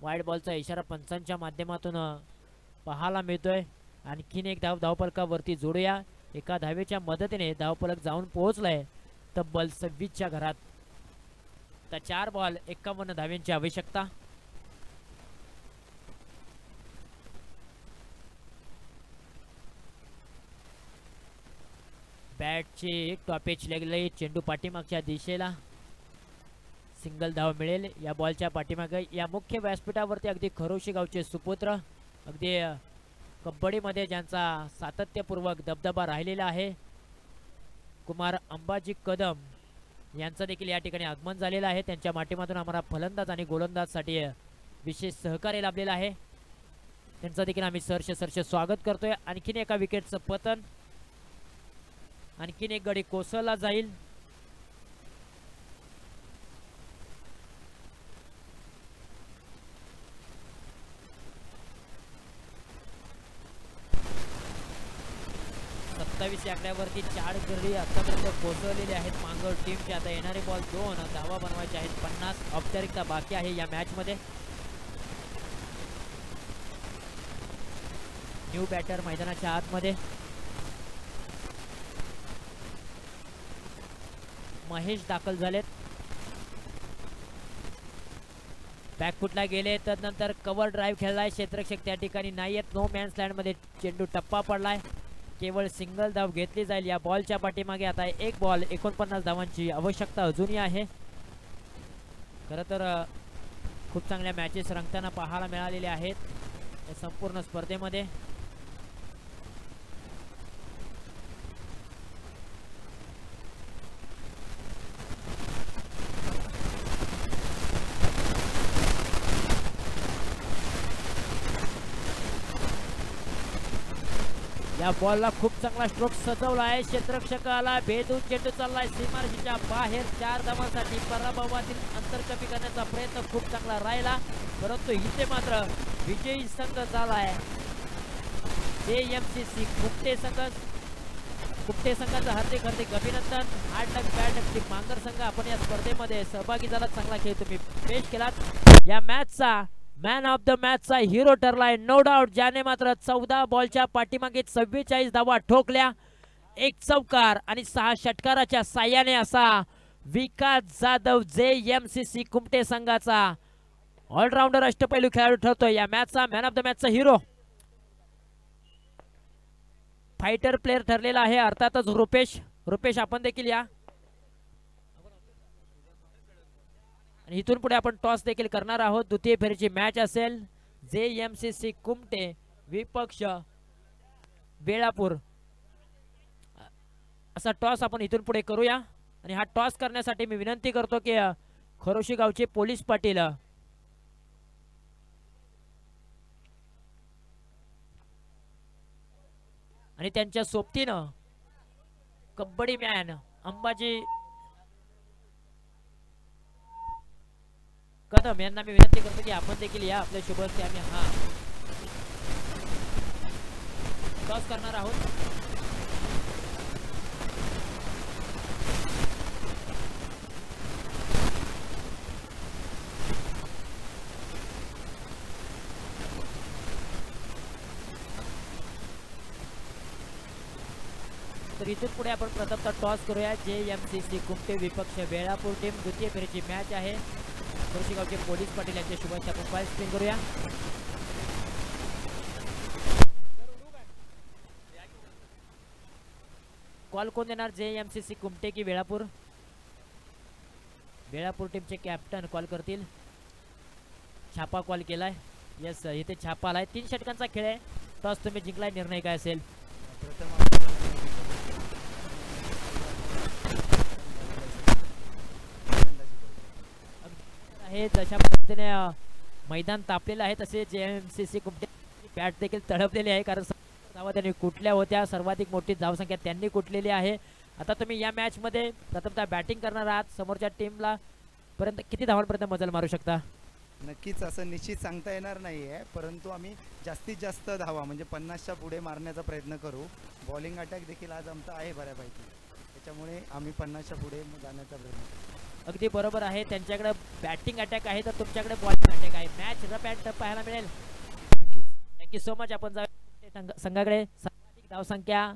वाईड बॉलचा इशारा पंचांच्या माध्यमातून पाहायला मिळतोय. आणखीन एक धाव धावफलकावरती जोडूया. एका धावेच्या मदतीने धावफलक जाऊन पोहोचलाय तब्बल 26च्या घरात. तर 4 बॉल 51 धावेंची आवश्यकता. बॅटची टॉपेज लागली. चेंडू पाठीमागच्या दिशेला. सिंगल धाव मिळेल या बॉलच्या पाठीमागे. या मुख्य व्यासपीठावरती अगदी खरोशी गावचे सुपुत्र, अगदी कबड्डीमध्ये ज्यांचा सातत्यपूर्वक दबदबा राहिलेला आहे, कुमार अंबाजी कदम यांचं देखील या ठिकाणी आगमन झालेलं आहे. त्यांच्या माध्यमातून आम्हाला फलंदाज आणि गोलंदाजसाठी विशेष सहकार्य लाभलेलं आहे. त्यांचं देखील आम्ही सहर्ष स्वागत करतोय. आणखीन एका विकेटचं पतन. आणखीन एक गडी कोसळला जाईल. या आकड्यावरती 4 गडी आतापर्यंत कोसळलेले आहेत मांगर टीमचे. आता येणारे बॉल 2 धावा बनवायचे आहेत. 50 औपचारिकता बाकी आहे या मॅच मध्ये. न्यू बॅटर मैदानाच्या आतमध्ये. महेश दाखल झालेत. बॅकफुटला गेले. तदनंतर कव्हर ड्राईव्ह खेळलाय. क्षेत्ररक्षक त्या ठिकाणी नाही आहेत. नो मॅन्स लँड मध्ये चेंडू टप्पा पडलाय. केवळ सिंगल धाव घेतली जाईल या बॉलच्या पाठीमागे. आता एक बॉल 49 धावांची आवश्यकता अजूनही आहे. खरं तर खूप चांगल्या मॅचेस रंगताना पाहायला मिळालेल्या आहेत या संपूर्ण स्पर्धेमध्ये. या बॉलला खूप चांगला स्ट्रोक सजवला आहे. क्षेत्ररक्षकाला भेदून चेंडू चाललाय सीमारेषेच्या बाहेर. 4 धावांसाठी पराभवातील अंतर कमी करण्याचा प्रयत्न खूप चांगला राहिला, परंतु इथे मात्र विजयी संघ झालाय JMCC कुपटे संघाचं हार्दिक अभिनंदन. हार्ड लक बॅड लक टीम मांगर संघ आपण या स्पर्धेमध्ये सहभागी झालात. चांगला खेळ तुम्ही पेश केलात. या मॅचचा मॅन ऑफ द मॅचचा हिरो ठरलाय नो डाऊट, ज्याने मात्र 14 बॉलच्या पाठीमागे 44 धावा ठोकल्या, 1 चौकार आणि 6 षटकाराच्या साह्याने असा विकास जाधव JMCC कुमटे संघाचा ऑलराऊंडर अष्टपैलू खेळाडू ठरतोय. या मॅचचा मॅन ऑफ द मॅचचा हिरो फायटर प्लेयर ठरलेला आहे अर्थातच रुपेश आपण देखील या. आणि इथून पुढे आपण टॉस देखील करणार आहोत. द्वितीय फेरीची मॅच असेल JMCC कुमटे विपक्ष बेळापूर असा टॉस आपण इथून पुढे करूया. आणि हा टॉस करण्यासाठी मी विनंती करतो की खरोशी गावचे पोलीस पाटील आणि त्यांच्या सोबतीनं कबड्डी मॅन अंबाजी कदम यांना मी विनंती करतो की आपण देखील या. आपल्या शुभ हस्ते आम्ही हा टॉस करणार आहोत. तर इथून पुढे आपण प्रथमतः टॉस करूया. JMCC कुमटे विपक्ष बेळापूर टीम द्वितीय फेरीची मॅच आहे. गावचे पोलीस पाटील यांच्या शुभेच्छा आपण फाईल स्क्रीन करूया. कॉल कोण देणार, JMCC कुमटे की बेळापूर? बेळापूर टीमचे कॅप्टन कॉल करतील. छापा कॉल केलाय. यस, इथे छापा आलाय. 3 षटकांचा खेळ आहे. टॉस तुम्ही जिंकलाय. निर्णय काय असेल? जशा पद्धतीने मैदान तापलेलं आहे तसे JMCC कुमटे बॅट देखील तडपलेली आहे, कारण धावा त्यांनी कुठल्या होत्या. सर्वाधिक मोठी धावसंख्या त्यांनी कुठलेली आहे. आता तुम्ही या मॅच मध्ये प्रथमतः बॅटिंग करणार आहात. समोरच्या टीमला पर्यंत किती धावांपर्यंत मजल मारू शकता? नक्कीच असं निश्चित सांगता येणार नाहीये, परंतु आम्ही जास्तीत जास्त धावा म्हणजे 50च्या पुढे मारण्याचा प्रयत्न करू. बॉलिंग अटॅक देखील आज आमचा आहे बऱ्यापैकी, त्याच्यामुळे आम्ही 50च्या पुढे जाण्याचा प्रयत्न करू. अगदी बरोबर आहे. त्यांच्याकडे बॅटिंग अटॅक आहे तर तुमच्याकडे बॉलिंग अटॅक आहे. मॅच रफ अँड टफ पाहायला मिळेल. Thank you so much. आपण संघाकडे सर्वाधिक धावसंख्या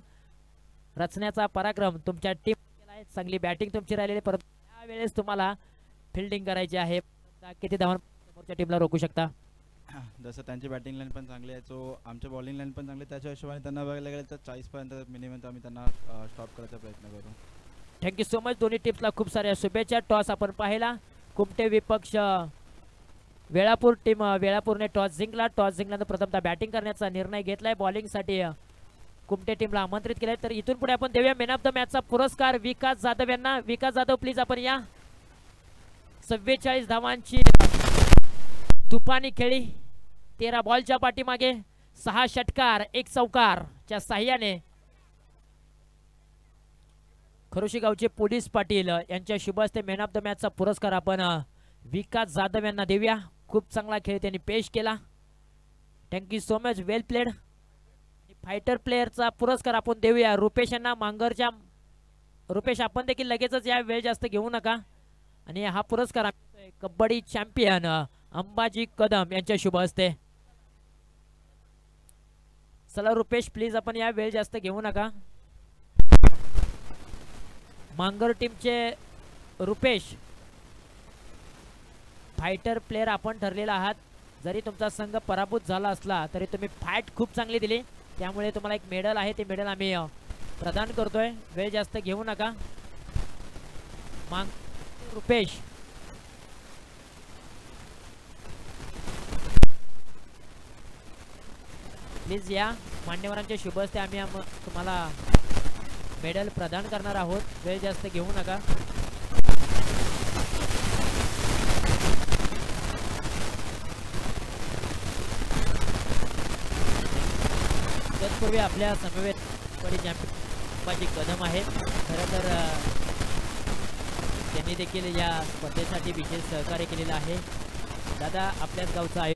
रचण्याचा पराक्रम तुमच्या टीम केला आहे. चांगली बॅटिंग तुमची राहिलेली, परंतु त्यावेळेस तुम्हाला फिल्डिंग करायची आहे. किती धावा समोरच्या टीमला रोखू शकता? जसं त्यांची बॅटिंग लाईन पण चांगली आहे, सो आमच्या बॉलिंग लाईन पण चांगली, त्याच्या हिशोबाने त्यांना बघायला गेलं तर 40 पर्यंत मिनिमम आम्ही त्यांना स्टॉप करायचा प्रयत्न करू. Thank you so much. दोन्ही टीम्सला खूप साऱ्या शुभेच्छा. टॉस आपण पाहिला. कुमटे विपक्ष वेळापूर टीम, वेळापूरने टॉस जिंकला. टॉस जिंकल्यानंतर प्रथमतः बॅटिंग करण्याचा निर्णय घेतलाय. बॉलिंगसाठी कुमटे टीमला आमंत्रित केले. तर इथून पुढे आपण देऊया मॅन ऑफ द मॅचचा पुरस्कार विकास जाधव यांना. विकास जाधव प्लीज आपण या. 44 धावांची तुफानी खेळी, 13 बॉलच्या पाठीमागे 6 षटकार 1 चौकारच्या साह्याने खरोशी गावचे पोलीस पाटील यांच्या शुभ हस्ते मॅन ऑफ द मॅचचा पुरस्कार आपण विकास जाधव यांना देऊया. खूप चांगला खेळ त्यांनी पेश केला. थँक्यू सो मच, वेल प्लेड. फायटर प्लेयरचा पुरस्कार आपण देऊया रुपेश यांना. मांगरच्या रुपेश आपण देखील लगेचच या, वेळ जास्त घेऊ नका. आणि हा पुरस्कार कबड्डी चॅम्पियन अंबाजी कदम यांच्या शुभ हस्ते. चला रुपेश प्लीज आपण या, वेळ जास्त घेऊ नका. मांगर टीमचे रुपेश फायटर प्लेयर आपण ठरलेला आहात. जरी तुमचा संघ पराभूत झाला असला तरी तुम्ही फाईट खूप चांगली दिली, त्यामुळे तुम्हाला एक मेडल आहे. ते मेडल आम्ही प्रदान करतोय. वेळ जास्त घेऊ नका. रुपेश प्लीज या. मान्यवरांच्या शुभ हस्ते आम्ही तुम्हाला मेडल प्रदान करणार आहोत. वेळ जास्त घेऊ नका. तत्पूर्वी आपल्या समवेत कबड्डी चॅम्पियन अंबाजी कदम आहेत. खरं तर त्यांनी देखील या स्पर्धेसाठी विशेष सहकार्य केलेलं आहे. दादा, आपल्याच गावचा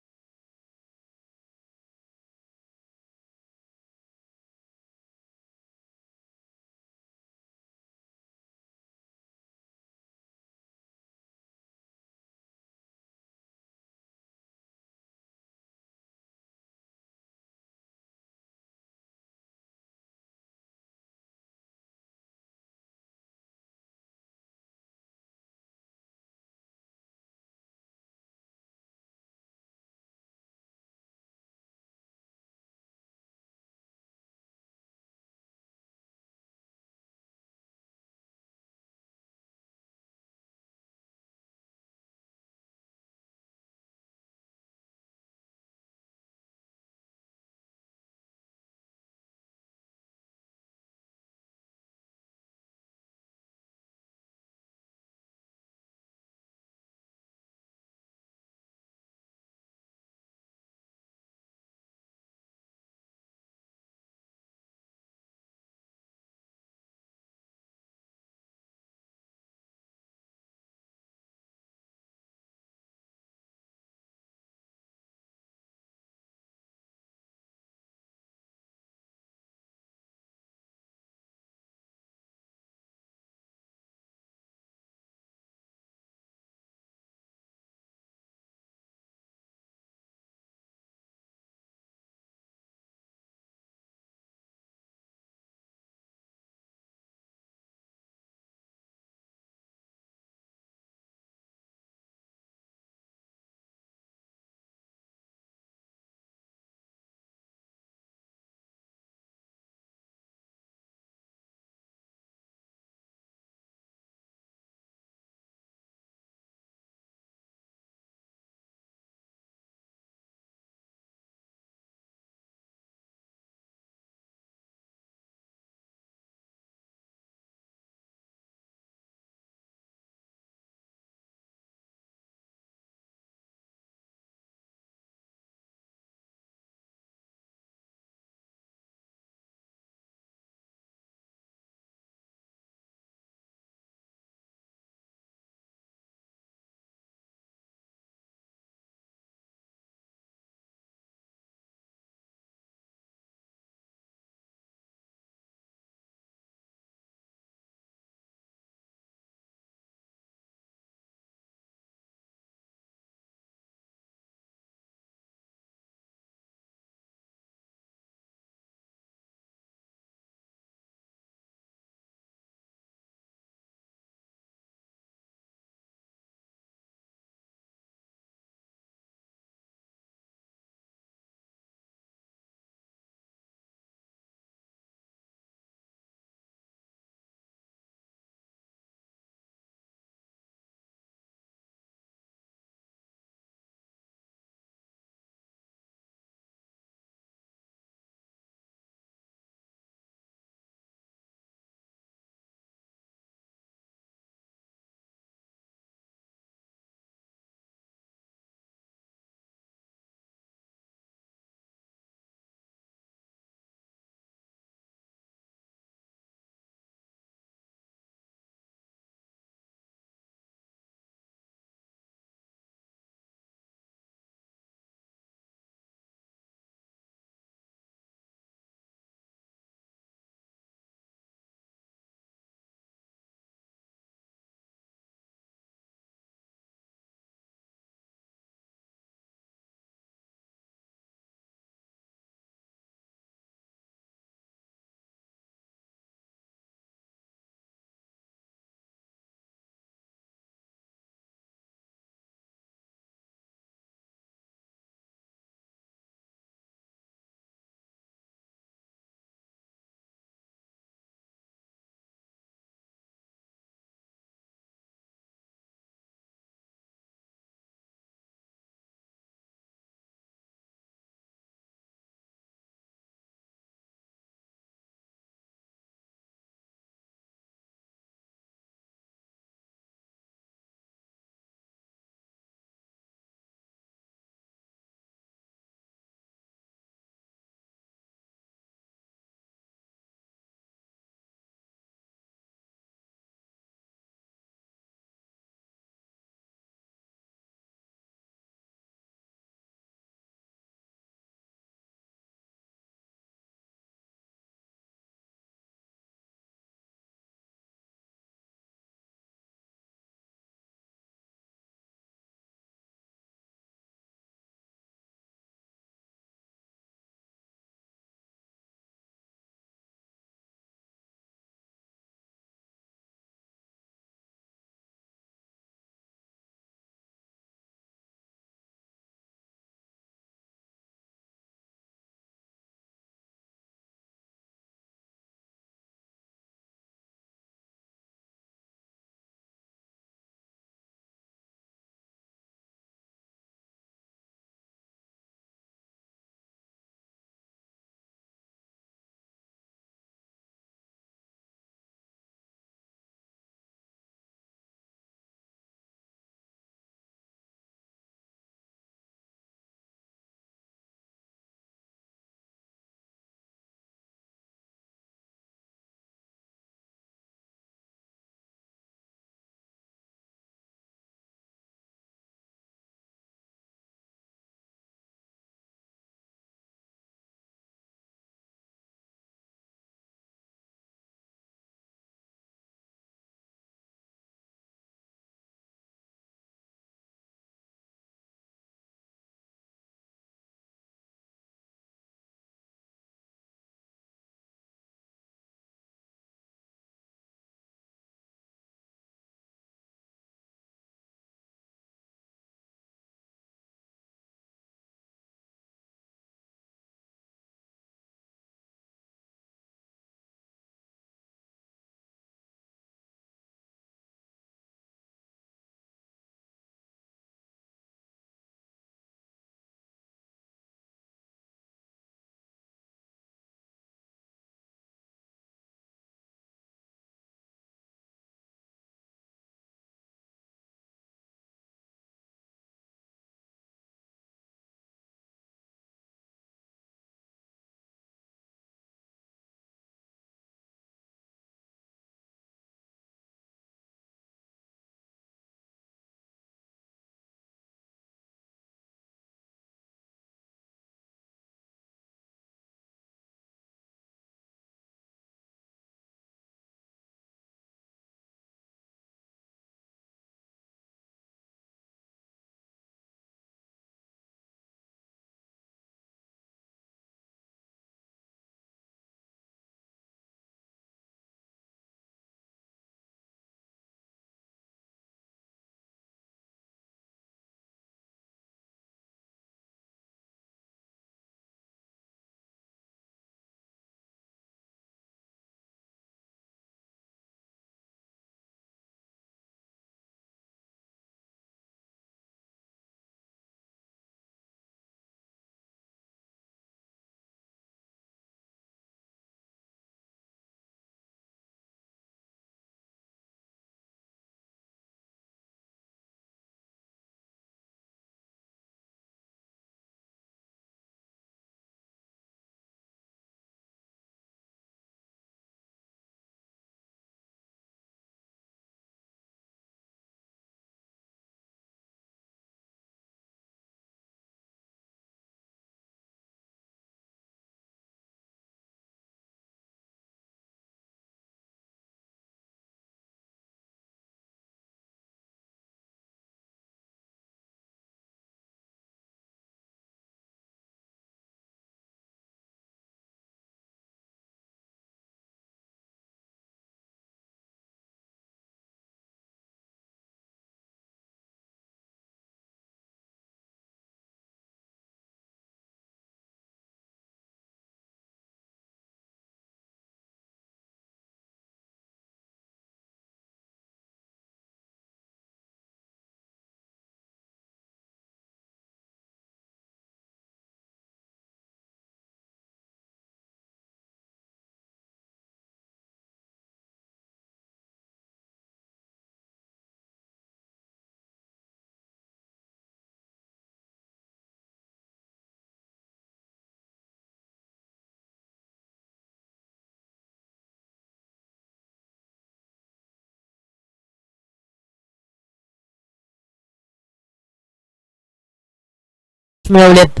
मिळवलेत.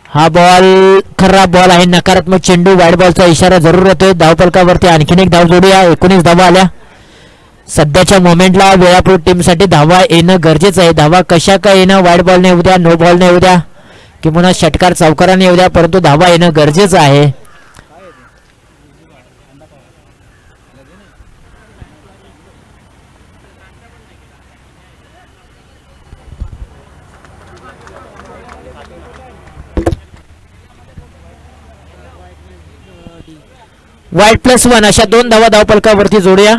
हा बॉल खराब बॉल आहे, नकारात्मक चेंडू. वाईट बॉलचा इशारा जरूर होतोय. धावफलकावरती आणखीन एक धाव जोडूया. 19 धावा आल्या. सध्याच्या मोमेंटला वेळापूर टीमसाठी धावा येणं गरजेचं आहे. धावा कशा काय येणं, वाईट बॉल नाही उद्या, नो बॉल नाही उद्या, किंवा षटकार चौकाराने येऊ द्या, परंतु धावा येणं गरजेचं आहे. वाईट +1 अशा 2 धावा धावफलकावरती जोडूया.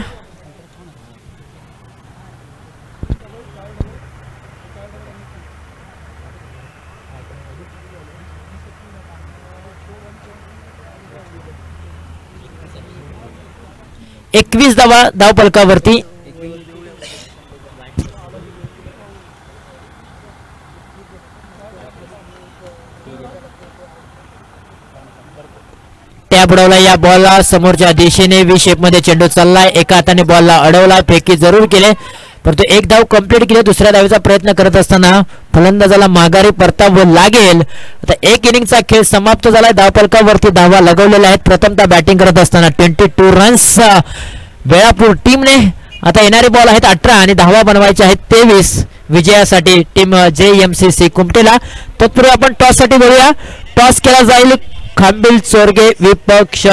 एकवीस धावा धावफलकावरती. टॅप उडवला या बॉलला. समोरच्या दिशेने व्ही शेप मध्ये चेंडू चाललाय. एका हाताने बॉलला अडवला, फेकी जरूर केले, परंतु एक धाव कंप्लीट केली. दुसऱ्या धावेचा प्रयत्न करत असताना फलंदाजाला माघारी परतावं लागेल. आता एक इनिंगचा खेळ समाप्त झालाय. धावफलकावरती धावा लगवलेल्या आहेत. प्रथमतः बॅटिंग करत असताना 22 रन्स वेळापूर टीमने. आता येणारे बॉल आहेत 18 आणि धावा बनवायच्या आहेत 23 विजयासाठी टीम JMCC कुमटेला. तत्पूर्वी आपण टॉस साठी बोलूया. टॉस केला जाईल खांबिल चोरगे विपक्ष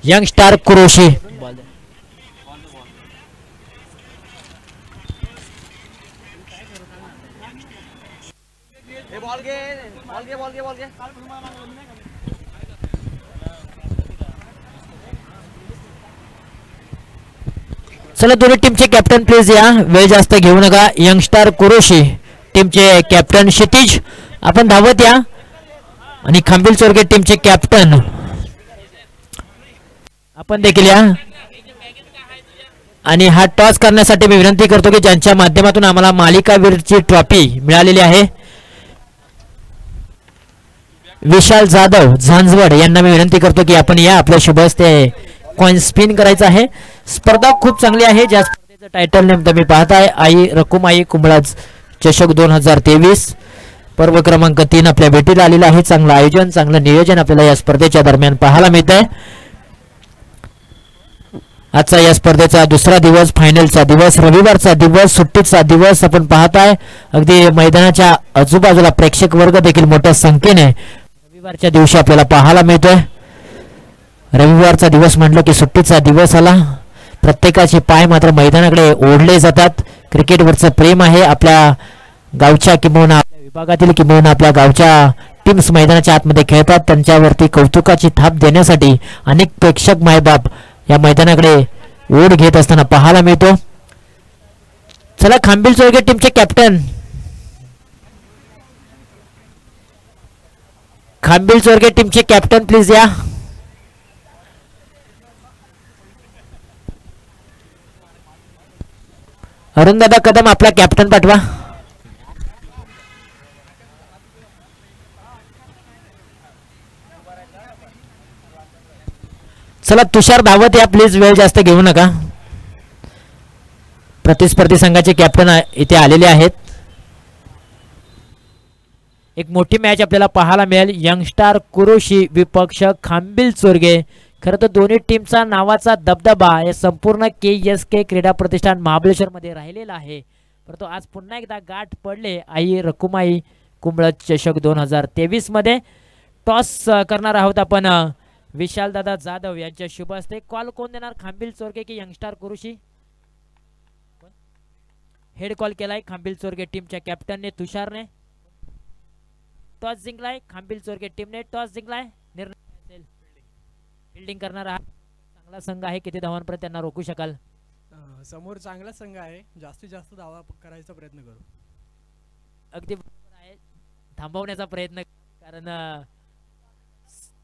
यंग स्टार कुरोशी. चला दोन्ही टीमचे कॅप्टन प्लीज या. वेळ जास्त घेऊ नका. यंग स्टार कुरोशी टीमचे कॅप्टन क्षितिज आपण धावत या, आणि खांबिल चोरगे टीमचे कॅप्टन आपण देखील या. आणि हा टॉस करण्यासाठी मी विनंती करतो की ज्यांच्या माध्यमातून आम्हाला मालिकावीरची ट्रॉफी मिळालेली आहे, विशाल जाधव झांझवड यांना मी विनंती करतो की आपण या. आपल्या शुभ हस्ते कॉइन स्पिन करायचं आहे. स्पर्धा खूप चांगली आहे. ज्या स्पर्धेचं टायटल नेम तुम्ही पाहताय आई रकुमाई कुंभळज चषक 2023 पर्व क्रमांक 3 आपल्या भेटीला आलेला आहे. चांगलं आयोजन, चांगलं नियोजन आपल्याला या स्पर्धेच्या दरम्यान पाहायला मिळत आहे. आजचा या स्पर्धेचा दुसरा दिवस, फायनलचा दिवस, रविवारचा दिवस, सुट्टीचा दिवस आपण पाहताय. अगदी मैदानाच्या आजूबाजूला प्रेक्षक वर्ग देखील मोठ्या संख्येने रविवारच्या दिवशी आपल्याला पाहायला मिळतोय. रविवारचा दिवस म्हटलं की सुट्टीचा दिवस आला. प्रत्येकाचे पाय मात्र मैदानाकडे ओढले जातात. क्रिकेटवरचं प्रेम आहे. आपल्या गावच्या किंवा आपल्या विभागातील किंवा आपल्या गावच्या टीम्स मैदानाच्या आतमध्ये खेळतात. त्यांच्यावरती कौतुकाची थाप देण्यासाठी अनेक प्रेक्षक मायबाप या मैदानाकडे ओढ घेत असताना पाहायला मिळतो. चला खांबिल चोरगे टीमचे कॅप्टन, खांबिल चोरगे टीमचे कॅप्टन प्लीज या. अरुणदादा कदम आपला कॅप्टन पाठवा. चला तुषार धावत या प्लीज. वेळ जास्त घेऊ नका. प्रतिस्पर्धी संघाचे कॅप्टन इथे आलेले आहेत. एक मोठी मॅच आपल्याला पाहायला मिळेल. यंगस्टार कुरोशी विपक्ष खांबिल चोरगे. खरं तर दोन्ही टीमचा नावाचा दबदबा या संपूर्ण KSK क्रीडा प्रतिष्ठान महाबळेश्वर मध्ये राहिलेला आहे, परंतु आज पुन्हा एकदा गाठ पडले आई रकुमाई कुंभळज चषक 2023 मध्ये. टॉस करणार आहोत आपण विशाल दादा जाधव यांच्या शुभ हस्ते. कॉल कोण देणार, खांबिल चोरगे की यंगस्टार कुरोशी? हेड कॉल केलाय खांबिल चोरगे टीमच्या कॅप्टनने तुषारने. टॉस जिंकलाय खांबिल चोरगे टीमने. टॉस जिंकलाय. निर्णय फिल्डिंग करणार आहात. चांगला संघ आहे. किती धावांपर्यंत त्यांना रोखू शकाल? समोर चांगला संघ आहे. जास्तीत जास्त धावा करायचा प्रयत्न करू. अगदी बरोबर आहे. थांबवण्याचा प्रयत्न, कारण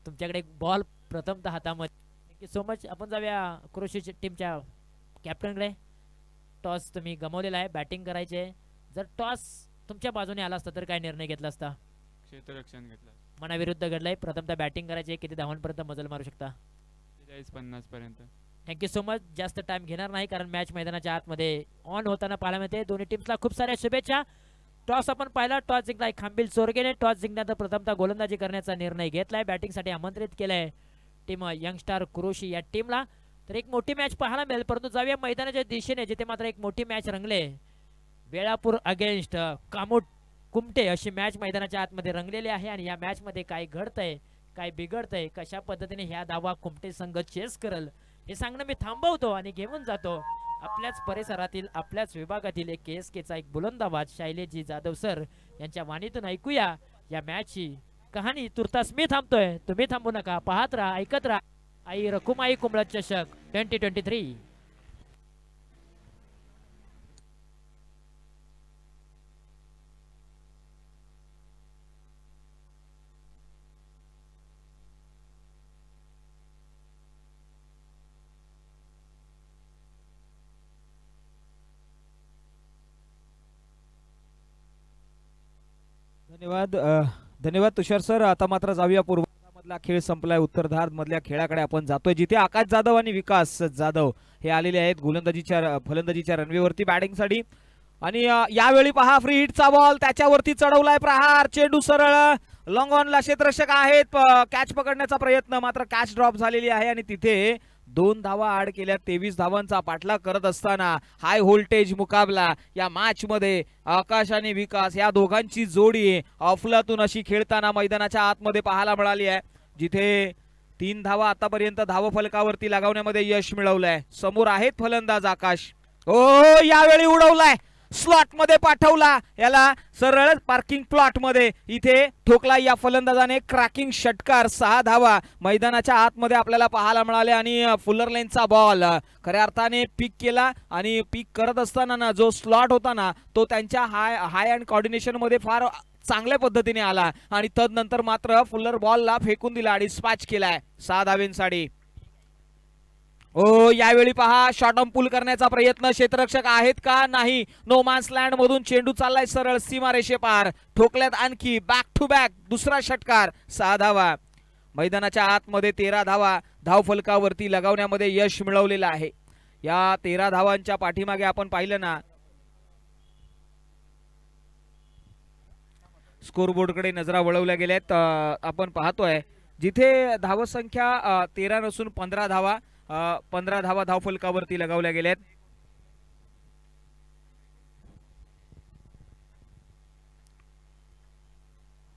तुमच्याकडे बॉल प्रथमतः हातामध्ये. Thank you so much. आपण जाऊया कुरोशी टीमच्या कॅप्टनकडे. टॉस तुम्ही गमावलेला आहे. बॅटिंग करायचे. जर टॉस तुमच्या बाजूने आला असता तर काय निर्णय घेतला असता? क्षेत्ररक्षण घेतलं. मनाविरुद्ध घडलाय. प्रथमतः बॅटिंग करायचे. किती धावांपर्यंत मजल मारू शकता? 40-50 पर्यंत. Thank you so much. जास्त टाइम घेणार नाही कारण मॅच मैदानाच्या आतमध्ये ऑन होताना पाहायला मिळते. दोन्ही टीम्सला खूप साऱ्या शुभेच्छा. टॉस आपण पाहिला, टॉस जिंकलाय खांबील चोरगेने. टॉस जिंकल्यानंतर प्रथमतः गोलंदाजी करण्याचा निर्णय घेतलाय. बॅटिंगसाठी आमंत्रित केलंय टीम यंगस्टार कुरोशी या टीमला. तर एक मोठी मॅच पाहायला मिळेल. परंतु जाऊया मैदानाच्या दिशेने जिथे मात्र एक मोठी मॅच रंगले. वेळापूर अगेन्स्ट कामोट कुमटे अशी मॅच मैदानाच्या आतमध्ये रंगलेली आहे. आणि या मॅच मध्ये काय घडतंय, काय बिघडतंय, कशा पद्धतीने ह्या धावा कुमटे संघ चेस करल हे सांगणं मी थांबवतो आणि घेऊन जातो आपल्याच परिसरातील, आपल्याच विभागातील एक KSKचा एक बुलंदाबाद शैलेशजी जाधव सर यांच्या वाणीतून ऐकूया या मॅचची कहाणी. तुर्तास मी थांबतोय, तुम्ही थांबू नका. पाहत राहा, ऐकत राहा. आई रकुमाई कुंबळत चषक 2023. धन्यवाद. धन्यवाद तुषार सर. आता मात्र जाऊया पूर्वार्धामधला खेळ संपलाय. उत्तरार्ध मधल्या खेळाकडे आपण जातोय जिथे आकाश जाधव आणि विकास जाधव हे आलेले आहेत फलंदाजीच्या रनवेवरती बॅटिंगसाठी. आणि यावेळी पहा फ्री हिटचा बॉल त्याच्यावरती चढवलाय प्रहार. चेंडू सरळ लॉंग ऑनला क्षेत्ररक्षक आहेत. कॅच पकडण्याचा प्रयत्न मात्र कॅच ड्रॉप झालेली आहे आणि तिथे 2 धावा आड केल्या. 23 धावांचा पाठलाग करत असताना हाय व्होल्टेज मुकाबला या मॅच मध्ये आकाश आणि विकास या दोघांची जोडी अफलातून अशी खेळताना मैदानाच्या आतमध्ये पाहायला मिळाली आहे. जिथे 3 धावा आतापर्यंत धावफलकावरती लगावण्यामध्ये यश मिळवलंय. समोर आहेत फलंदाज आकाश. ओ यावेळी उडवलाय, स्लॉट मध्ये पाठवला, याला सरळ पार्किंग प्लॉट मध्ये इथे ठोकला या फलंदाजाने. क्रॅकिंग षटकार. 6 धावा मैदानाच्या आतमध्ये आपल्याला पाहायला मिळाले. आणि फुलर लाईनचा बॉल खऱ्या अर्थाने पिक केला आणि पिक करत असताना ना जो स्लॉट होता ना तो त्यांच्या हाय अँड कॉर्डिनेशन मध्ये फार चांगल्या पद्धतीने आला आणि तदनंतर मात्र फुलर बॉलला फेकून दिला आणि स्पॅच केलाय 6 धावेंसाठी. ओ यावेळी पहा शॉर्ट ऑन पुल करण्याचा प्रयत्न. क्षेत्ररक्षक आहेत का? नाही. नो मॅन्स लँड मधून चेंडू चाललाय सरळ सीमारेषे पार. ठोकल्यात आणखी बॅक टू बॅक दुसरा षटकार. 6 धावा मैदानाच्या आतमध्ये 13 धावा धावफलकावरती लगावण्यामध्ये यश मिळवलेलं आहे. या 13 धावांच्या पाठीमागे आपण पाहिलं ना स्कोरबोर्डकडे नजरा वळवल्या गेल्यात. आपण पाहतोय जिथे धावसंख्या 13 नसून 15 धावा 15 धावा धावफलकावरती लगावल्या गेल्यात.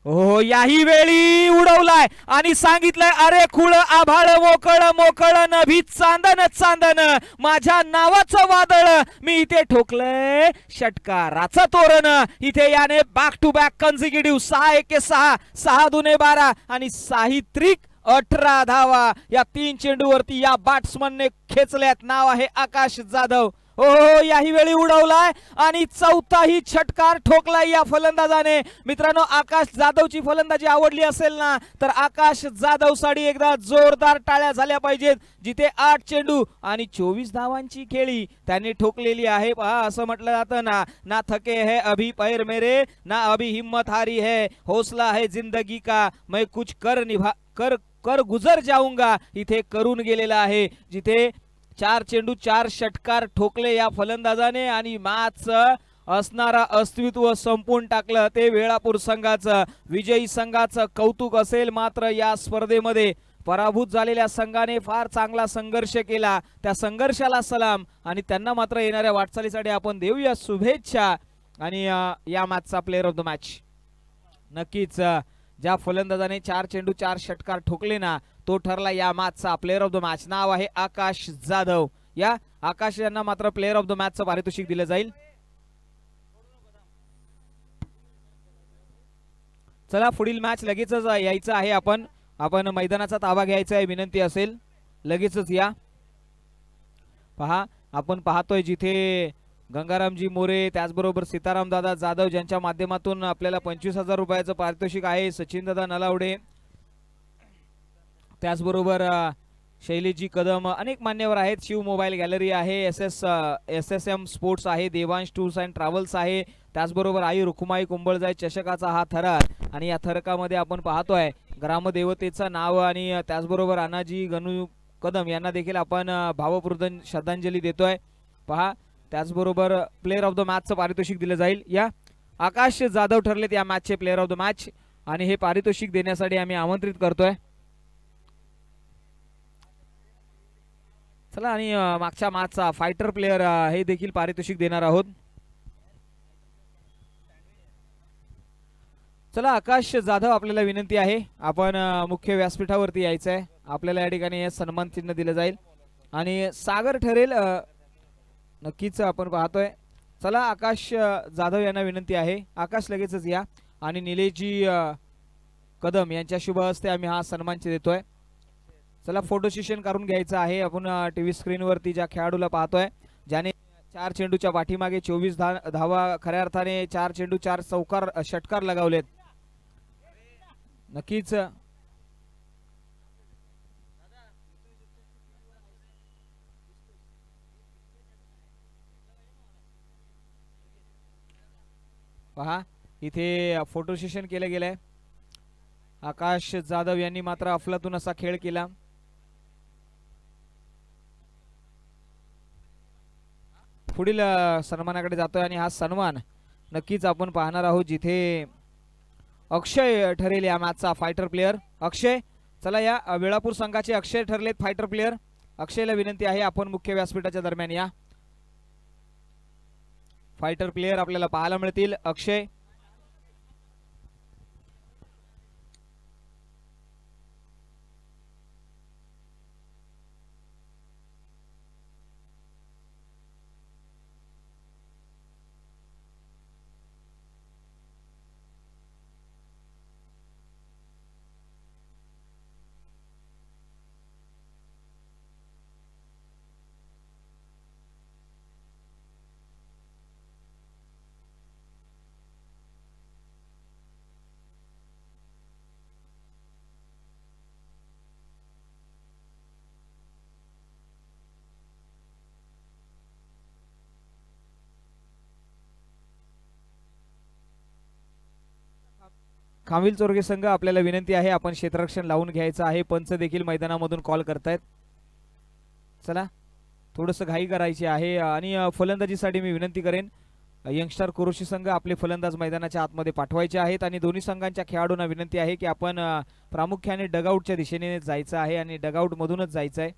हो याही वेळी उडवलाय आणि सांगितलंय अरे खुळ आभाळ मोकळ मोकळ नभी चांदन चांदन माझ्या नावाचं वादळ मी इथे ठोकलंय षटकाराचं तोरण. इथे याने बॅक टू बॅक कन्झिक्युटिव्ह 6-1-6 6-2-12 आणि साहित्रिक 18 धावा या 3 चेंडूवरती या बॅट्समनने खेचल्यात. नाव आहे आकाश जाधव. हो याही वेळी उडवलाय आणि चौथाही षटकार ठोकलाय या फलंदाजाने. मित्रांनो आकाश जाधवची फलंदाजी आवडली असेल ना तर आकाश जाधव साठी एकदा जोरदार टाळ्या झाल्या पाहिजेत. जिथे 8 चेंडू आणि 24 धावांची खेळी त्यांनी ठोकलेली आहे. पहा असं म्हटलं जातं ना थके है अभी पैर मेरे ना अभी हिम्मत हारी है हौसला है जिंदगी का मैं कुछ कर गुजर जाऊंगा इथे करून गेलेला आहे. जिथे 4 चेंडू 4 षटकार ठोकले या फलंदाजाने आणि मॅच असणारा अस्तित्व संपून टाकलं. ते वेळापूर संघाचं विजयी संघाचं कौतुक असेल. मात्र या स्पर्धेमध्ये पराभूत झालेल्या संघाने फार चांगला संघर्ष केला. त्या संघर्षाला सलाम आणि त्यांना मात्र येणाऱ्या वाटचालीसाठी आपण देऊया शुभेच्छा. आणि या मॅचचा प्लेअर ऑफ द मॅच नक्कीच ज्या फलंदाजाने 4 चेंडू 4 षटकार ठोकले ना तो ठरला या मॅचचा प्लेअर ऑफ द मॅच. नाव आहे आकाश जाधव. या आकाश यांना मात्र प्लेअर ऑफ द मॅचचं पारितोषिक दिलं जाईल. चला पुढील मॅच लगेचच यायचं आहे. आपण मैदानाचा ताबा घ्यायचा आहे विनंती असेल लगेचच या. पहा आपण पाहतोय जिथे गंगारामजी मोरे त्याचबरोबर सीताराम दादा जाधव ज्यांच्या माध्यमातून आपल्याला 25,000 रुपयाचं पारितोषिक आहे. सचिन दादा नलावडे त्याचबरोबर शैलेशजी कदम अनेक मान्यवर आहेत. शिव मोबाईल गॅलरी आहे. SSM स्पोर्ट्स आहे. देवांश टूर्स अँड ट्रॅव्हल्स आहे. त्याचबरोबर आई रुकुमाई कुंबळजाई चषकाचा हा थरार आणि या थरकामध्ये आपण पाहतोय ग्रामदेवतेचं नाव आणि त्याचबरोबर अनाजी गणू कदम यांना देखील आपण भावपूर्ण श्रद्धांजली देतोय. पहा त्याचबरोबर प्लेअर ऑफ द मॅचचं पारितोषिक दिलं जाईल. या आकाश जाधव ठरलेत या मॅचचे प्लेअर ऑफ द मॅच आणि हे पारितोषिक देण्यासाठी आम्ही आमंत्रित करतोय. चला आणि मागच्या मॅचचा फायटर प्लेअर हे देखील पारितोषिक देणार आहोत. चला आकाश जाधव आपल्याला विनंती आहे आपण मुख्य व्यासपीठावरती यायचं आहे. आपल्याला या ठिकाणी हे सन्मान चिन्ह दिलं जाईल आणि सागर ठरेल नक्कीच आपण पाहतोय. चला आकाश जाधव यांना विनंती आहे आकाश लगेचच या आणि निलेशजी कदम यांच्या शुभ हस्ते आम्ही हा सन्मान देतोय. चला फोटो सेशन करून घ्यायचं आहे. आपण टीव्ही स्क्रीनवरती ज्या खेळाडूला पाहतोय ज्याने 4 चेंडूच्या पाठीमागे 24 धावा खऱ्या अर्थाने 4 चेंडू 4 चौकार षटकार लगावलेत. नक्कीच पहा इथे फोटो सेशन केलं गेलंय. आकाश जाधव यांनी मात्र अफलातून असा खेळ केला. पुढील सन्मानाकडे जातोय आणि हा सन्मान नक्कीच आपण पाहणार आहोत जिथे अक्षय ठरेल या मॅचचा फायटर प्लेअर. अक्षय चला या वेळापूर संघाचे अक्षय ठरलेत फायटर प्लेअर. अक्षयला विनंती आहे आपण मुख्य व्यासपीठाच्या दरम्यान या. फायटर प्लेअर आपल्याला पाहायला मिळतील. अक्षय खांबिल चोरगे संघ आपल्याला विनंती आहे आपण क्षेत्ररक्षण लावून घ्यायचं आहे. पंच देखील मैदानामधून कॉल करतायत. चला थोडंसं घाई करायची आहे आणि फलंदाजीसाठी मी विनंती करेन यंगस्टर कुरुशी संघ आपले फलंदाज मैदानाच्या आतमध्ये पाठवायचे आहेत आणि दोन्ही संघांच्या खेळाडूंना विनंती आहे की आपण प्रामुख्याने डगआउटच्या दिशेने जायचं आहे आणि डगआउट मधूनच जायचं आहे.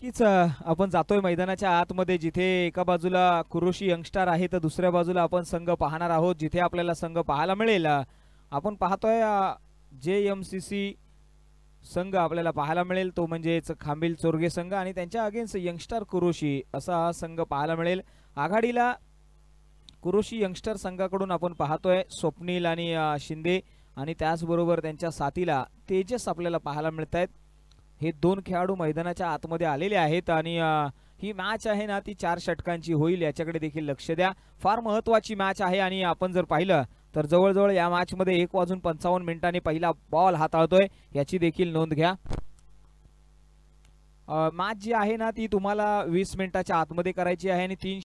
नक्कीच आपण जातोय मैदानाच्या आतमध्ये, जिथे एका बाजूला कुरोशी यंगस्टार आहे तर दुसऱ्या बाजूला आपण संघ पाहणार आहोत, जिथे आपल्याला संघ पाहायला मिळेल. आपण पाहतोय JMCC संघ आपल्याला पाहायला मिळेल, तो म्हणजेच खांबील चोरगे संघ आणि त्यांच्या अगेन्स्ट यंगस्टार कुरोशी असा हा संघ पाहायला मिळेल. आघाडीला कुरोशी यंगस्टर संघाकडून आपण पाहतोय स्वप्नील आणि शिंदे आणि त्याचबरोबर त्यांच्या साथीला तेजस आपल्याला पाहायला मिळत आहेत. हे दोन खेळाडू मैदानाच्या आतमध्ये आलेले आहेत आणि ही मॅच आहे ना ती 4 षटकांची होईल, याच्याकडे देखील लक्ष द्या. फार महत्त्वाची मॅच आहे आणि आपण जर पाहिलं तर जवळजवळ या मॅचमध्ये 1:55 पहिला बॉल हाताळतोय, याची देखील नोंद घ्या. मॅच जी आहे ना ती तुम्हाला 20 मिनिटाच्या आतमध्ये करायची आहे आणि 3